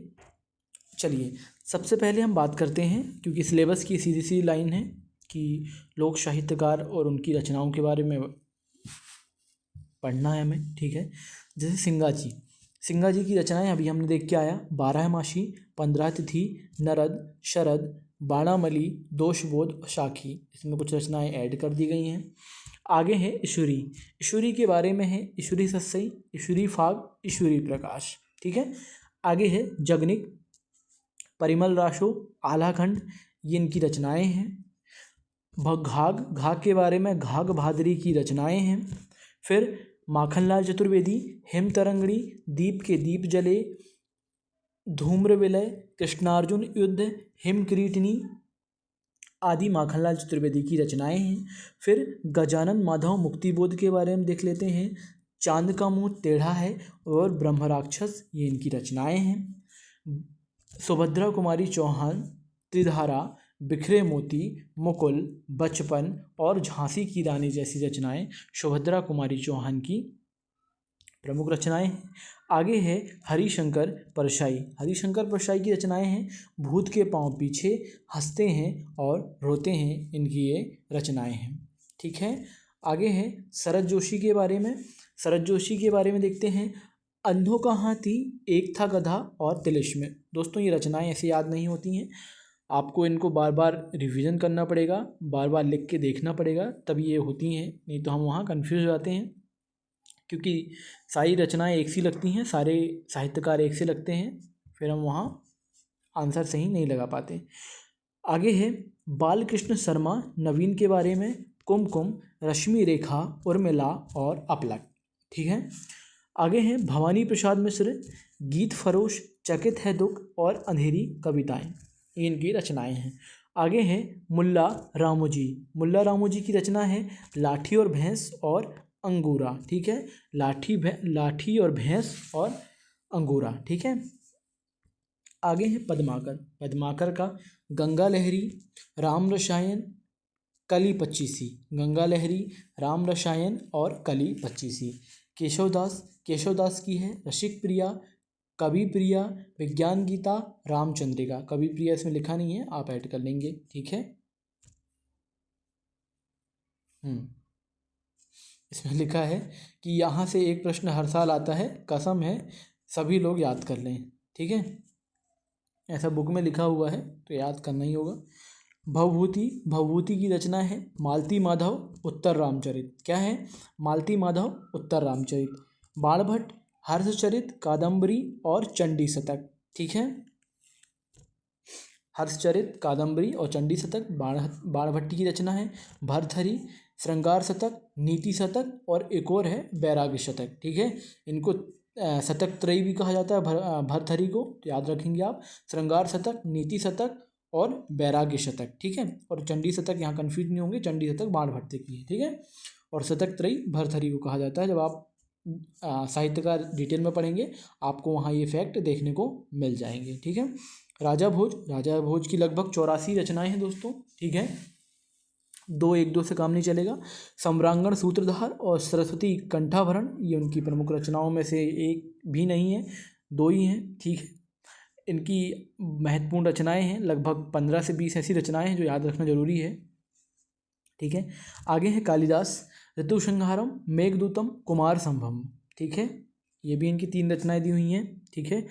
चलिए सबसे पहले हम बात करते हैं, क्योंकि सिलेबस की सीधी सी लाइन है कि लोक साहित्यकार और उनकी रचनाओं के बारे में पढ़ना है हमें। ठीक है, जैसे सिंगाजी की रचनाएं अभी हमने देख के आया, 12 मासी, 15 तिथि, नरद, शरद, बाणामली, दोषबोध, शाखी। इसमें कुछ रचनाएं ऐड कर दी गई हैं। आगे है ईशूरी के बारे में है ईशूरी सत्सई, ईशूरी फाग, ईशूरी प्रकाश। ठीक है, आगे है जगनिक, परिमल राशो, आलाखंड, ये इनकी रचनाएं हैं। घाघ के बारे में घाघ बहादुरी की रचनाएं हैं। फिर माखनलाल चतुर्वेदी, हिमतरंगिणी, दीप के दीप जले, धूम्र विलय, कृष्णार्जुन युद्ध, हिमकिरीटिनी आदि माखनलाल चतुर्वेदी की रचनाएं हैं। फिर गजानन माधव मुक्तिबोध के बारे में देख लेते हैं। चांद का मुंह टेढ़ा है और ब्रह्म राक्षस, ये इनकी रचनाएं हैं। सुभद्रा कुमारी चौहान, त्रिधारा, बिखरे मोती, मुकुल, बचपन और झांसी की रानी जैसी रचनाएं सुभद्रा कुमारी चौहान की प्रमुख रचनाएं हैं। आगे है हरिशंकर परशाई। हरिशंकर परशाई की रचनाएं हैं भूत के पांव पीछे, हंसते हैं और रोते हैं, इनकी ये रचनाएं हैं। ठीक है, आगे है शरद जोशी के बारे में। शरद जोशी के बारे में देखते हैं। अंधों का हाथी, एक था गधा और तिलिस्म। दोस्तों ये रचनाएं ऐसे याद नहीं होती हैं, आपको इनको बार बार रिवीजन करना पड़ेगा, बार बार लिख के देखना पड़ेगा, तब ये होती हैं, नहीं तो हम वहाँ कन्फ्यूज हो जाते हैं, क्योंकि सारी रचनाएं एक सी लगती हैं, सारे साहित्यकार एक से लगते हैं, फिर हम वहाँ आंसर सही नहीं लगा पाते। आगे है बालकृष्ण शर्मा नवीन के बारे में। कुमकुम, रश्मि रेखा, उर्मिला और अपलक। ठीक है, आगे हैं भवानी प्रसाद मिश्र, गीत फरोश, चकित है दुख और अंधेरी कविताएं, ये इनकी रचनाएं हैं। आगे हैं मुल्ला रामूजी। मुल्ला रामूजी की रचना है लाठी और भैंस और अंगूरा। ठीक है, लाठी और भैंस और अंगूरा। ठीक है, आगे है पद्माकर। पद्माकर का गंगा लहरी, राम रसायन, कली पच्चीसी। गंगा लहरी, राम रसायन और कली पच्चीसी। केशवदास, केशवदास की है रसिक प्रिया, कवि प्रिया, विज्ञान गीता, रामचंद्रिका। कवि प्रिया इसमें लिखा नहीं है, आप ऐड कर लेंगे। ठीक है, इसमें लिखा है कि यहाँ से एक प्रश्न हर साल आता है, कसम है सभी लोग याद कर लें। ठीक है, ऐसा बुक में लिखा हुआ है तो याद करना ही होगा। भवभूति, भवभूति की रचना है मालती माधव उत्तर रामचरित। क्या है? मालती माधव उत्तर रामचरित। बाणभट्ट हर्षचरित, कादम्बरी और चंडी शतक। ठीक है, हर्षचरित, कादम्बरी और चंडी शतक बाणभट्ट की रचना है। भर्तहरि श्रृंगार शतक, नीति शतक और एक और है बैराग्य शतक। ठीक है, इनको शतक त्रयी भी कहा जाता है भर्तहरि को, तो याद रखेंगे आप। श्रृंगार शतक, नीति शतक और बैराग्य शतक। ठीक है, और चंडी शतक यहाँ कन्फ्यूज नहीं होंगे, चंडी शतक बाणभट्ट की है। ठीक है, और शतक त्रयी भर्तहरि को कहा जाता है। जब आप साहित्यकार डिटेल में पढ़ेंगे आपको वहाँ ये फैक्ट देखने को मिल जाएंगे। ठीक है, राजा भोज, राजा भोज की लगभग 84 रचनाएं हैं दोस्तों। ठीक है, एक दो से काम नहीं चलेगा। सम्रांगण सूत्रधार और सरस्वती कंठाभरण, ये उनकी प्रमुख रचनाओं में से एक भी नहीं है, दो ही हैं। ठीक है, इनकी महत्वपूर्ण रचनाएं हैं, लगभग 15 से 20 ऐसी रचनाएं हैं जो याद रखना जरूरी है। ठीक है, आगे है कालिदास, ऋतुसंहारम, मेघदूतम, कुमार संभवम। ठीक है, ये भी इनकी 3 रचनाएं दी हुई हैं। ठीक है,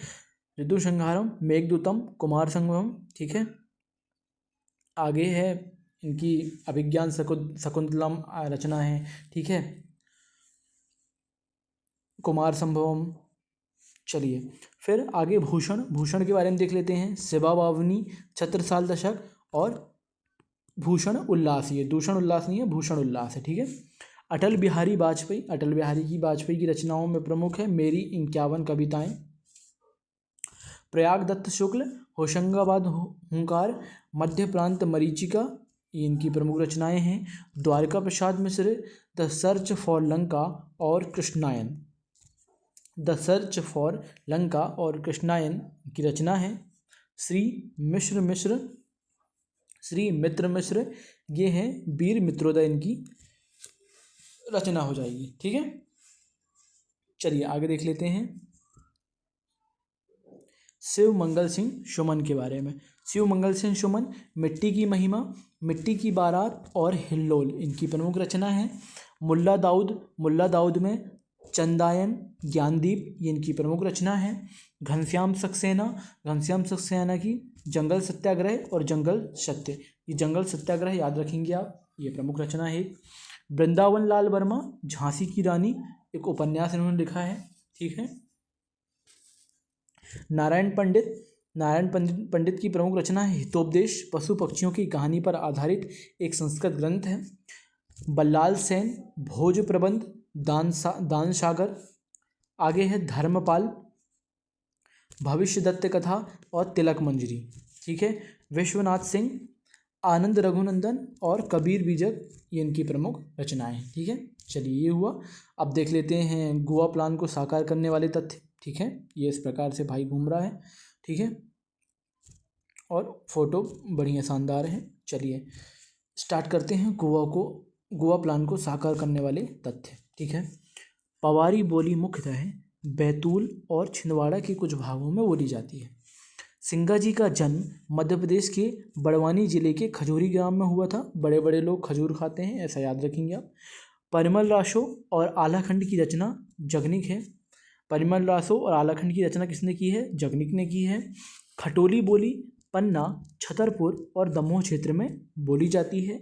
ऋतुसंहारम, मेघदूतम, कुमार संभवम। ठीक है, आगे है इनकी अभिज्ञान शकुंतलम रचना है। ठीक है, कुमार संभवम। चलिए फिर आगे भूषण, भूषण के बारे में देख लेते हैं। शिवा बावनी, छत्रसाल दशक और भूषण उल्लास। ये दूषण उल्लास नहीं है, भूषण उल्लास है। ठीक है, अटल बिहारी वाजपेयी, अटल बिहारी वाजपेयी की रचनाओं में प्रमुख है मेरी 51 कविताएं। प्रयाग दत्त शुक्ल, होशंगाबाद हुंकार, मध्य प्रांत मरीचिका, ये इनकी प्रमुख रचनाएं हैं। Dwarka Prasad Mishra, the search for Lanka और Krishnayan. The search for Lanka और कृष्णायन की रचना है। श्री मित्र मिश्र, ये हैं वीर मित्रोदय, इनकी रचना हो जाएगी। ठीक है, चलिए आगे देख लेते हैं शिव मंगल सिंह सुमन के बारे में। शिव मंगल सिंह सुमन, मिट्टी की महिमा, मिट्टी की बारात और हिल्लोल, इनकी प्रमुख रचना है। मुल्ला दाऊद में चंदायन, ज्ञानदीप, ये इनकी प्रमुख रचना है। घनश्याम सक्सेना की जंगल सत्याग्रह और जंगल सत्य, ये जंगल सत्याग्रह याद रखेंगे आप, ये प्रमुख रचना है। वृंदावन लाल वर्मा, झांसी की रानी, एक उपन्यास इन्होंने लिखा है। ठीक है, नारायण पंडित की प्रमुख रचना है हितोपदेश, पशु पक्षियों की कहानी पर आधारित एक संस्कृत ग्रंथ है। बल्लाल सेन, भोज प्रबंध, दान सागर। आगे है धर्मपाल, भविष्य दत्त कथा और तिलक मंजरी। ठीक है, विश्वनाथ सिंह, आनंद रघुनंदन और कबीर बीजक, ये इनकी प्रमुख रचनाएं हैं। ठीक है, चलिए ये हुआ। अब देख लेते हैं गोवा प्लान को साकार करने वाले तथ्य। ठीक है, ये इस प्रकार से भाई घूम रहा है। ठीक है, और फोटो बढ़िया शानदार है। चलिए स्टार्ट करते हैं गोवा प्लान को साकार करने वाले तथ्य। ठीक है, पवारी बोली मुख्यतः बैतूल और छिंदवाड़ा के कुछ भागों में बोली जाती है। सिंगा जी का जन्म मध्य प्रदेश के बड़वानी जिले के खजूरी ग्राम में हुआ था। बड़े बड़े लोग खजूर खाते हैं, ऐसा याद रखेंगे आप। परिमल रासो और आलाखंड की रचना जगनिक है। परिमल रासो और आलाखंड की रचना किसने की है? जगनिक ने की है। खटोली बोली पन्ना, छतरपुर और दमोह क्षेत्र में बोली जाती है।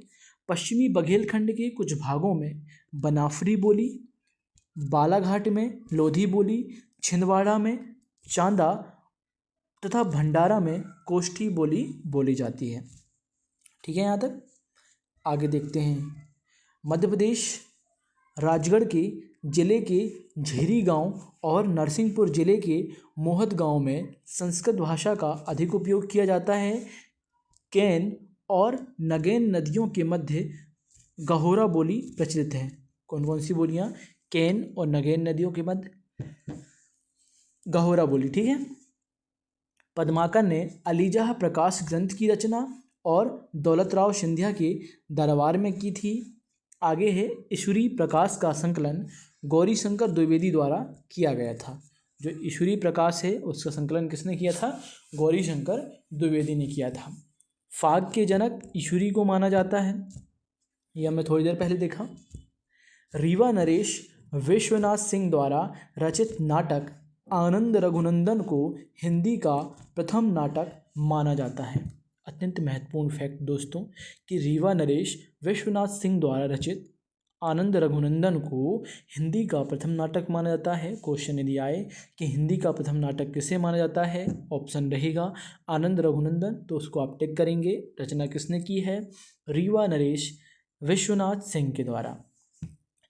पश्चिमी बघेलखंड के कुछ भागों में बनाफरी बोली, बालाघाट में लोधी बोली, छिंदवाड़ा में चांदा तथा भंडारा में कोष्ठी बोली बोली जाती है। ठीक है, यहाँ तक आगे देखते हैं। मध्य प्रदेश राजगढ़ के जिले के झेरी गांव और नरसिंहपुर जिले के मोहत गांव में संस्कृत भाषा का अधिक उपयोग किया जाता है। कैन और नगेन नदियों के मध्य गहोरा बोली प्रचलित है। कौन कौन सी बोलियाँ? कैन और नगेन नदियों के मध्य गहोरा बोली। ठीक है, पद्माकर ने अलीजाह प्रकाश ग्रंथ की रचना और दौलतराव सिंधिया के दरबार में की थी। आगे है ईश्वरी प्रकाश का संकलन गौरीशंकर द्विवेदी द्वारा किया गया था। जो ईश्वरी प्रकाश है उसका संकलन किसने किया था? गौरीशंकर द्विवेदी ने किया था। फाग के जनक ईश्वरी को माना जाता है, यह हमने थोड़ी देर पहले देखा। रीवा नरेश विश्वनाथ सिंह द्वारा रचित नाटक आनंद रघुनंदन को हिंदी का प्रथम नाटक माना जाता है। अत्यंत महत्वपूर्ण फैक्ट दोस्तों कि रीवा नरेश विश्वनाथ सिंह द्वारा रचित आनंद रघुनंदन को हिंदी का प्रथम नाटक माना जाता है। क्वेश्चन यदि आए कि हिंदी का प्रथम नाटक किसे माना जाता है, ऑप्शन रहेगा आनंद रघुनंदन, तो उसको आप टिक करेंगे। रचना किसने की है? रीवा नरेश विश्वनाथ सिंह के द्वारा।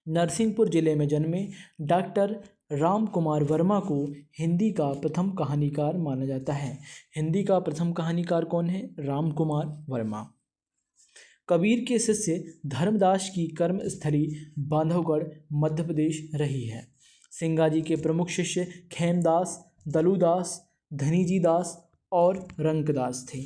नरसिंहपुर जिले में जन्मे डॉक्टर राम कुमार वर्मा को हिंदी का प्रथम कहानीकार माना जाता है। हिंदी का प्रथम कहानीकार कौन है? राम कुमार वर्मा। कबीर के शिष्य धर्मदास की कर्मस्थली बांधवगढ़ मध्य प्रदेश रही है। सिंगाजी के प्रमुख शिष्य खेमदास, दलूदास, धनीजी दास और रंकदास थे।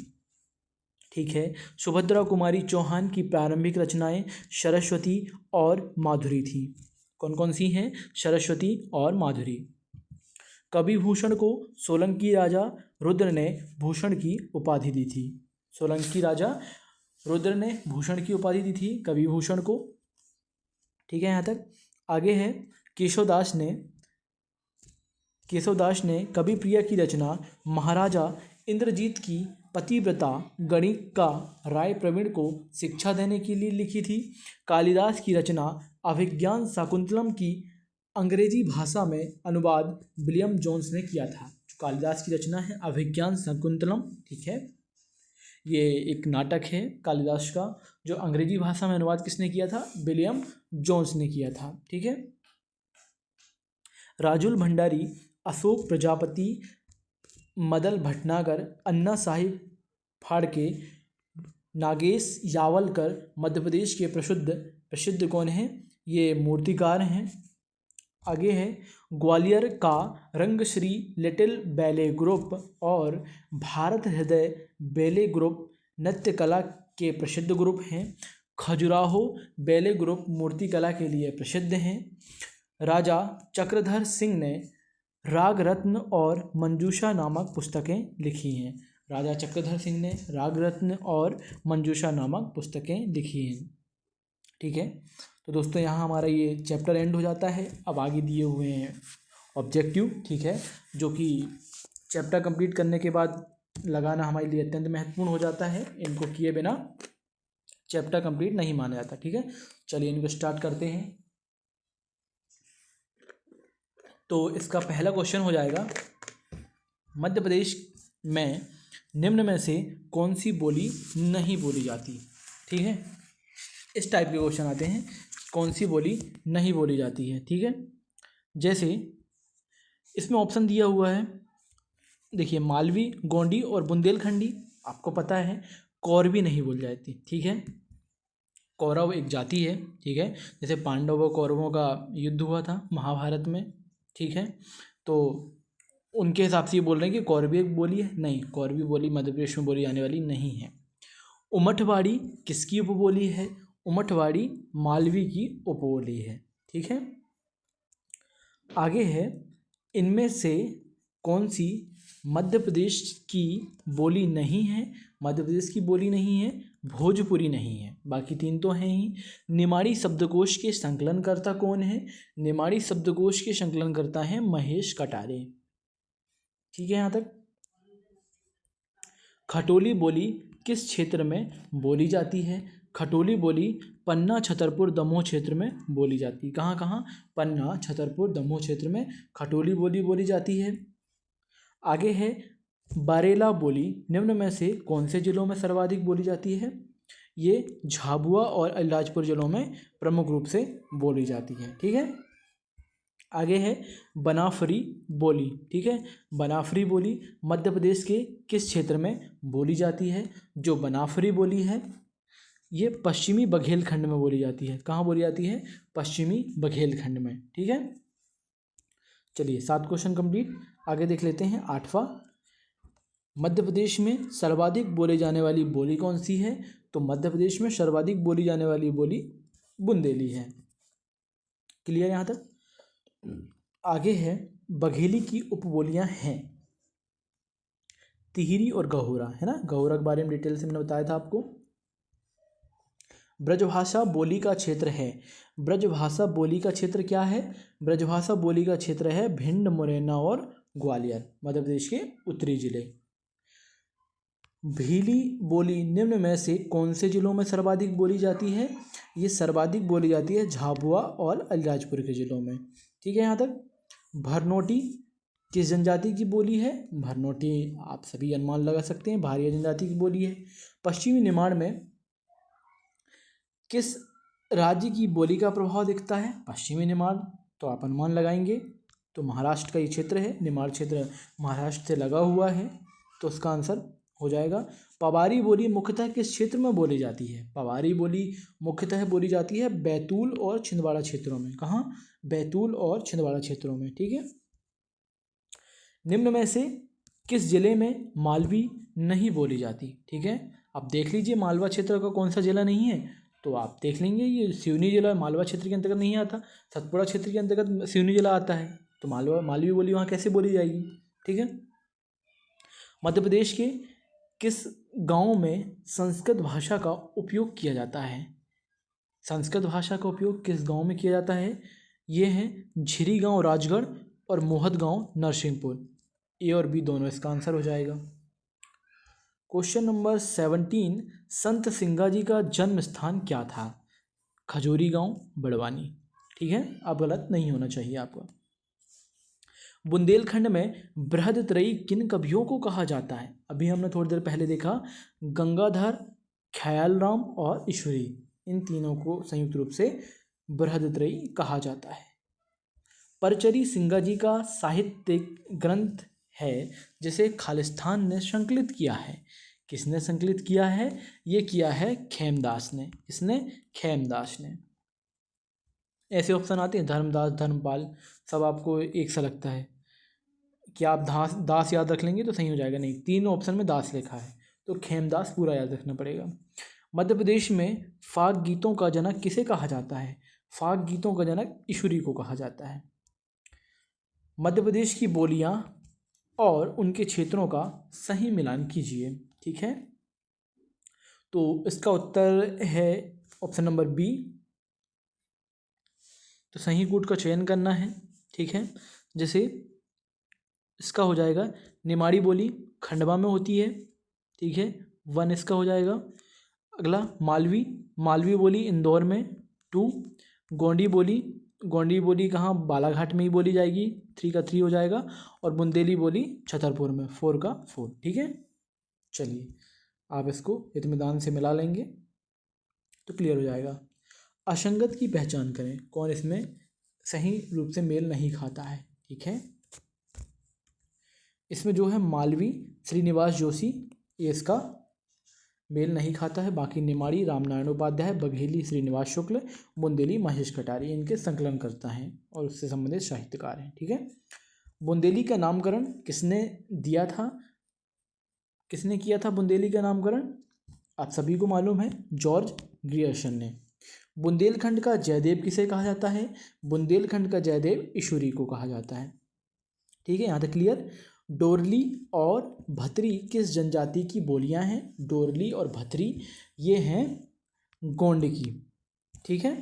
ठीक है, सुभद्रा कुमारी चौहान की प्रारंभिक रचनाएं सरस्वती और माधुरी थी। कौन कौन सी हैं? सरस्वती और माधुरी। कवि भूषण को सोलंकी राजा रुद्र ने भूषण की उपाधि दी थी। सोलंकी राजा रुद्र ने भूषण की उपाधि दी थी कवि भूषण को। ठीक है, यहाँ तक आगे है केशवदास ने कवि प्रिया की रचना महाराजा इंद्रजीत की पतिव्रता गणिका राय प्रवीण को शिक्षा देने के लिए लिखी थी। कालिदास की रचना अभिज्ञान शाकुंतलम की अंग्रेजी भाषा में अनुवाद विलियम जोन्स ने किया था। कालिदास की रचना है अभिज्ञान शाकुंतलम। ठीक है, ये एक नाटक है कालिदास का, जो अंग्रेजी भाषा में अनुवाद किसने किया था? विलियम जोन्स ने किया था। ठीक है, राजुल भंडारी, अशोक प्रजापति, मदल भटनागर, अन्ना साहिब फाड़के, नागेश यावलकर मध्य प्रदेश के प्रसिद्ध कौन हैं? ये मूर्तिकार हैं। आगे है ग्वालियर का रंगश्री लिटिल बैले ग्रुप और भारत हृदय बैले ग्रुप नृत्य कला के प्रसिद्ध ग्रुप हैं। खजुराहो बैले ग्रुप मूर्ति कला के लिए प्रसिद्ध हैं। राजा चक्रधर सिंह ने राग रत्न और मंजूषा नामक पुस्तकें लिखी हैं। राजा चक्रधर सिंह ने राग रत्न और मंजूषा नामक पुस्तकें लिखी हैं। ठीक है, तो दोस्तों यहाँ हमारा ये चैप्टर एंड हो जाता है। अब आगे दिए हुए हैं ऑब्जेक्टिव। ठीक है, जो कि चैप्टर कंप्लीट करने के बाद लगाना हमारे लिए अत्यंत महत्वपूर्ण हो जाता है। इनको किए बिना चैप्टर कंप्लीट नहीं माना जाता। ठीक है, चलिए इनको स्टार्ट करते हैं। तो इसका पहला क्वेश्चन हो जाएगा, मध्य प्रदेश में निम्न में से कौन सी बोली नहीं बोली जाती? ठीक है, इस टाइप के क्वेश्चन आते हैं, कौन सी बोली नहीं बोली जाती है। ठीक है, जैसे इसमें ऑप्शन दिया हुआ है, देखिए मालवी, गोंडी और बुंदेलखंडी आपको पता है। कौरवी नहीं बोली जाती। ठीक है, कौरव एक जाति है, ठीक है। जैसे पांडवों कौरवों का युद्ध हुआ था महाभारत में, ठीक है। तो उनके हिसाब से ये बोल रहे हैं कि कौरवी एक बोली है, नहीं, कौरवी बोली मध्य प्रदेश में बोली जाने वाली नहीं है। उमठवाड़ी किसकी उपबोली है? उमठवाड़ी मालवी की उपबोली है, ठीक है। आगे है, इनमें से कौन सी मध्य प्रदेश की बोली नहीं है? मध्य प्रदेश की बोली नहीं है, भोजपुरी नहीं है, बाकी तीन तो हैं ही। निमाड़ी शब्दकोश के संकलनकर्ता कौन है? निमाड़ी शब्दकोश के संकलनकर्ता हैं महेश कटारे, ठीक है यहाँ तक। खटोली बोली किस क्षेत्र में बोली जाती है? खटोली बोली पन्ना, छतरपुर, दमोह क्षेत्र में बोली जाती है। कहाँ कहाँ? पन्ना, छतरपुर, दमोह क्षेत्र में खटोली बोली बोली जाती है। आगे है, बारेला बोली निम्न में से कौन से जिलों में सर्वाधिक बोली जाती है? ये झाबुआ और अलीराजपुर जिलों में प्रमुख रूप से बोली जाती है, ठीक है। आगे है बनाफरी बोली, ठीक है। बनाफरी बोली मध्य प्रदेश के किस क्षेत्र में बोली जाती है? जो बनाफरी बोली है ये पश्चिमी बघेलखंड में बोली जाती है। कहाँ बोली जाती है? पश्चिमी बघेलखंड में, ठीक है। चलिए 7 क्वेश्चन कंप्लीट। आगे देख लेते हैं 8वां। मध्य प्रदेश में सर्वाधिक बोले जाने वाली बोली कौन सी है? तो मध्य प्रदेश में सर्वाधिक बोली जाने वाली बोली बुंदेली है। क्लियर यहाँ तक? आगे है, बघेली की उपबोलियां हैं तिहरी और गहोरा, है ना। गहोरा के बारे में डिटेल से मैंने बताया था आपको। ब्रजभाषा बोली का क्षेत्र है। ब्रजभाषा बोली का क्षेत्र क्या है? ब्रजभाषा बोली का क्षेत्र है भिंड, मुरैना और ग्वालियर, मध्य प्रदेश के उत्तरी जिले। भीली बोली निम्न में से कौन से जिलों में सर्वाधिक बोली जाती है? ये सर्वाधिक बोली जाती है झाबुआ और अलीराजपुर के जिलों में, ठीक है यहाँ तक। भरनोटी किस जनजाति की बोली है? भरनोटी आप सभी अनुमान लगा सकते हैं, भारिया जनजाति की बोली है। पश्चिमी निमाड़ में किस राज्य की बोली का प्रभाव दिखता है? पश्चिमी निमाड़, तो आप अनुमान लगाएंगे तो महाराष्ट्र का ये क्षेत्र है, निमाड़ क्षेत्र महाराष्ट्र से लगा हुआ है, तो उसका आंसर हो जाएगा। पवारी बोली मुख्यतः किस क्षेत्र में बोली जाती है? पवारी बोली मुख्यतः बोली जाती है बैतूल और छिंदवाड़ा क्षेत्रों में। कहाँ? बैतूल और छिंदवाड़ा क्षेत्रों में, ठीक है। निम्न में से किस जिले में मालवी नहीं बोली जाती? ठीक है, अब देख लीजिए मालवा क्षेत्र का कौन सा जिला नहीं है, तो आप देख लेंगे ये सिवनी जिला मालवा क्षेत्र के अंतर्गत नहीं आता, सतपुड़ा क्षेत्र के अंतर्गत सिवनी जिला आता है, तो मालवी बोली वहाँ कैसे बोली जाएगी? ठीक है। मध्य प्रदेश के किस गांव में संस्कृत भाषा का उपयोग किया जाता है? संस्कृत भाषा का उपयोग किस गांव में किया जाता है? ये हैं झिरी गांव राजगढ़ और मोहत गांव नरसिंहपुर। ए और बी दोनों इसका आंसर हो जाएगा। क्वेश्चन नंबर 17, संत सिंगा जी का जन्म स्थान क्या था? खजूरी गांव बड़वानी। ठीक है, अब गलत नहीं होना चाहिए आपका। बुंदेलखंड में बृहदत्रयी किन कवियों को कहा जाता है? अभी हमने थोड़ी देर पहले देखा, गंगाधर, ख्यालराम और ईश्वरी, इन तीनों को संयुक्त रूप से बृहदत्रयी कहा जाता है। परचरी सिंगा जी का साहित्यिक ग्रंथ है जिसे खालिस्तान ने संकलित किया है। किसने संकलित किया है? ये किया है खेमदास ने। किसने? खेमदास ने। ऐसे ऑप्शन आते हैं धर्मदास, धर्मपाल, सब आपको एक सा लगता है कि आप दास याद रख लेंगे तो सही हो जाएगा। नहीं, तीनों ऑप्शन में दास लिखा है, तो खेमदास पूरा याद रखना पड़ेगा। मध्य प्रदेश में फाग गीतों का जनक किसे कहा जाता है? फाग गीतों का जनक ईश्वरी को कहा जाता है। मध्य प्रदेश की बोलियां और उनके क्षेत्रों का सही मिलान कीजिए। ठीक है, तो इसका उत्तर है ऑप्शन नंबर बी। तो सही कूट का चयन करना है। ठीक है, जैसे इसका हो जाएगा निमाड़ी बोली खंडवा में होती है। ठीक है, 1 इसका हो जाएगा। अगला मालवी बोली इंदौर में। 2 गोंडी बोली कहाँ? बालाघाट में ही बोली जाएगी। 3 का 3 हो जाएगा। और बुंदेली बोली छतरपुर में। 4 का 4। ठीक है, चलिए आप इसको इत्मीनान से मिला लेंगे तो क्लियर हो जाएगा। असंगत की पहचान करें, कौन इसमें सही रूप से मेल नहीं खाता है। ठीक है, इसमें जो है मालवी श्रीनिवास जोशी, ये इसका मेल नहीं खाता है। बाकी निमाड़ी रामनारायण उपाध्याय, बघेली श्रीनिवास शुक्ल, बुंदेली महेश कटारी इनके संकलन करता है और उससे संबंधित साहित्यकार हैं। ठीक है, बुंदेली का नामकरण किसने दिया था, किसने किया था बुंदेली का नामकरण? आप सभी को मालूम है, जॉर्ज ग्रियर्सन ने। बुंदेलखंड का जयदेव किसे कहा जाता है? बुंदेलखंड का जयदेव ईश्वरी को कहा जाता है। ठीक है, यहाँ तक क्लियर। डोरली और भतरी किस जनजाति की बोलियां हैं? डोरली और भतरी ये हैं गोंड की। ठीक है,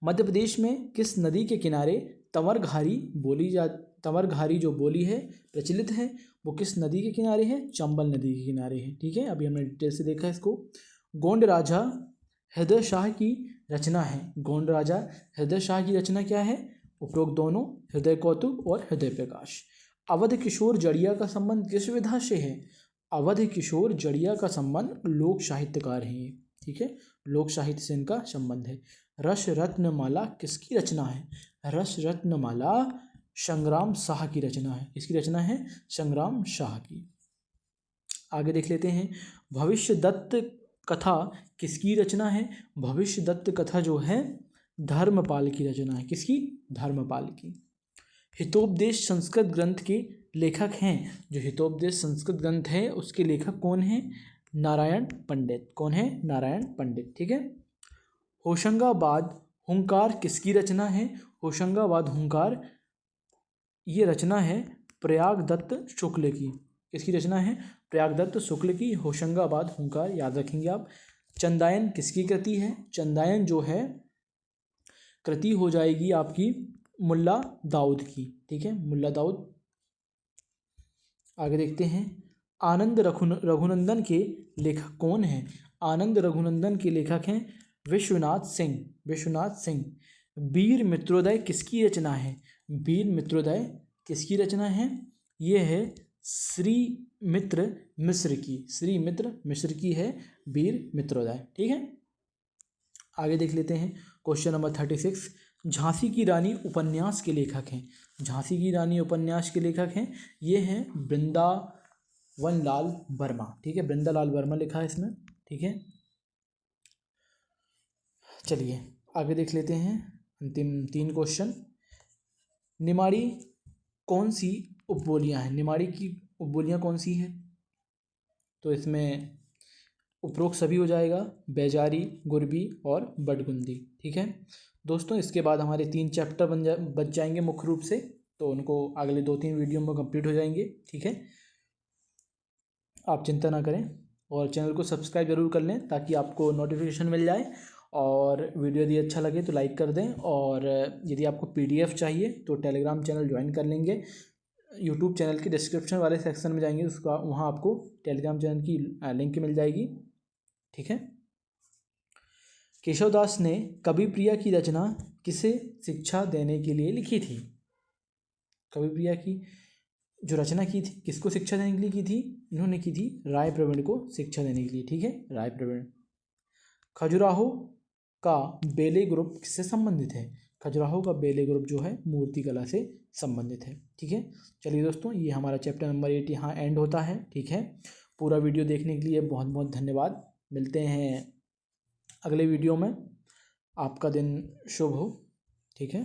मध्य प्रदेश में किस नदी के किनारे तंवरघारी जो बोली है प्रचलित है, वो किस नदी के किनारे है? चंबल नदी के किनारे है। ठीक है, अभी हमने डिटेल से देखा इसको। गोंड राजा हृदय शाह की रचना है। गोंड राजा हृदय शाह की रचना क्या है? उपरोक्त दोनों, हृदय कौतुक और हृदय प्रकाश। अवध किशोर जड़िया का संबंध किस विधा से है? अवध किशोर जड़िया का संबंध लोक साहित्यकार हैं। ठीक है, लोक साहित्य से इनका संबंध है। रस रत्नमाला किसकी रचना है? रस रत्नमाला संग्राम शाह की रचना है। इसकी रचना है संग्राम शाह की। आगे देख लेते हैं, भविष्य दत्त कथा किसकी रचना है? भविष्य दत्त कथा जो है धर्मपाल की रचना है। किसकी? धर्मपाल की। हितोपदेश संस्कृत ग्रंथ के लेखक हैं। जो हितोपदेश संस्कृत ग्रंथ है उसके लेखक कौन हैं? नारायण पंडित। कौन है? नारायण पंडित। ठीक है, होशंगाबाद हुंकार किसकी रचना है? होशंगाबाद हुंकार ये रचना है प्रयाग दत्त शुक्ल की। किसकी रचना है? प्रयाग दत्त शुक्ल की होशंगाबाद हुंकार, याद रखेंगे आप। चंदायन किसकी कृति है? चंदायन जो है कृति हो जाएगी आपकी मुल्ला दाऊद की। ठीक है, मुल्ला दाऊद। आगे देखते हैं, आनंद रघुनंदन के लेखक कौन हैं? आनंद रघुनंदन के लेखक हैं विश्वनाथ सिंह। विश्वनाथ सिंह। वीर मित्रोदय किसकी रचना है? वीर मित्रोदय किसकी रचना है? ये है श्री मित्र मिश्र की। श्री मित्र मिश्र की है वीर मित्रोदय। ठीक है, आगे देख लेते हैं क्वेश्चन नंबर 36। झांसी की रानी उपन्यास के लेखक हैं। झांसी की रानी उपन्यास के लेखक हैं ये हैं वृंदावन लाल वर्मा। ठीक है, वृंदालाल वर्मा लिखा है इसमें। ठीक है, चलिए आगे देख लेते हैं अंतिम 3 क्वेश्चन। निमाड़ी कौन सी उपबोलियां हैं? निमाड़ी की उपबोलियां कौन सी है? तो इसमें उपरोक्त सभी हो जाएगा, बैजारी, गुरबी और बडगुंदी। ठीक है दोस्तों, इसके बाद हमारे 3 चैप्टर बच जाएंगे मुख्य रूप से, तो उनको अगले 2-3 वीडियो में कंप्लीट हो जाएंगे। ठीक है, आप चिंता ना करें और चैनल को सब्सक्राइब जरूर कर लें ताकि आपको नोटिफिकेशन मिल जाए। और वीडियो यदि अच्छा लगे तो लाइक कर दें, और यदि आपको PDF चाहिए तो टेलीग्राम चैनल ज्वाइन कर लेंगे। यूट्यूब चैनल के डिस्क्रिप्शन वाले सेक्शन में जाएंगे, उसका वहाँ आपको टेलीग्राम चैनल की लिंक मिल जाएगी। ठीक है, केशवदास ने कविप्रिया की रचना किसे शिक्षा देने के लिए लिखी थी? कविप्रिया की जो रचना की थी किसको शिक्षा देने के लिए की थी? इन्होंने की थी राय प्रवीण को शिक्षा देने के लिए। ठीक है, राय प्रवीण। खजुराहो का बेले ग्रुप किससे संबंधित है? खजुराहो का बेले ग्रुप जो है मूर्ति कला से संबंधित है। ठीक है, चलिए दोस्तों, ये हमारा चैप्टर नंबर 8 यहाँ एंड होता है। ठीक है, पूरा वीडियो देखने के लिए बहुत बहुत धन्यवाद। मिलते हैं अगले वीडियो में। आपका दिन शुभ हो। ठीक है।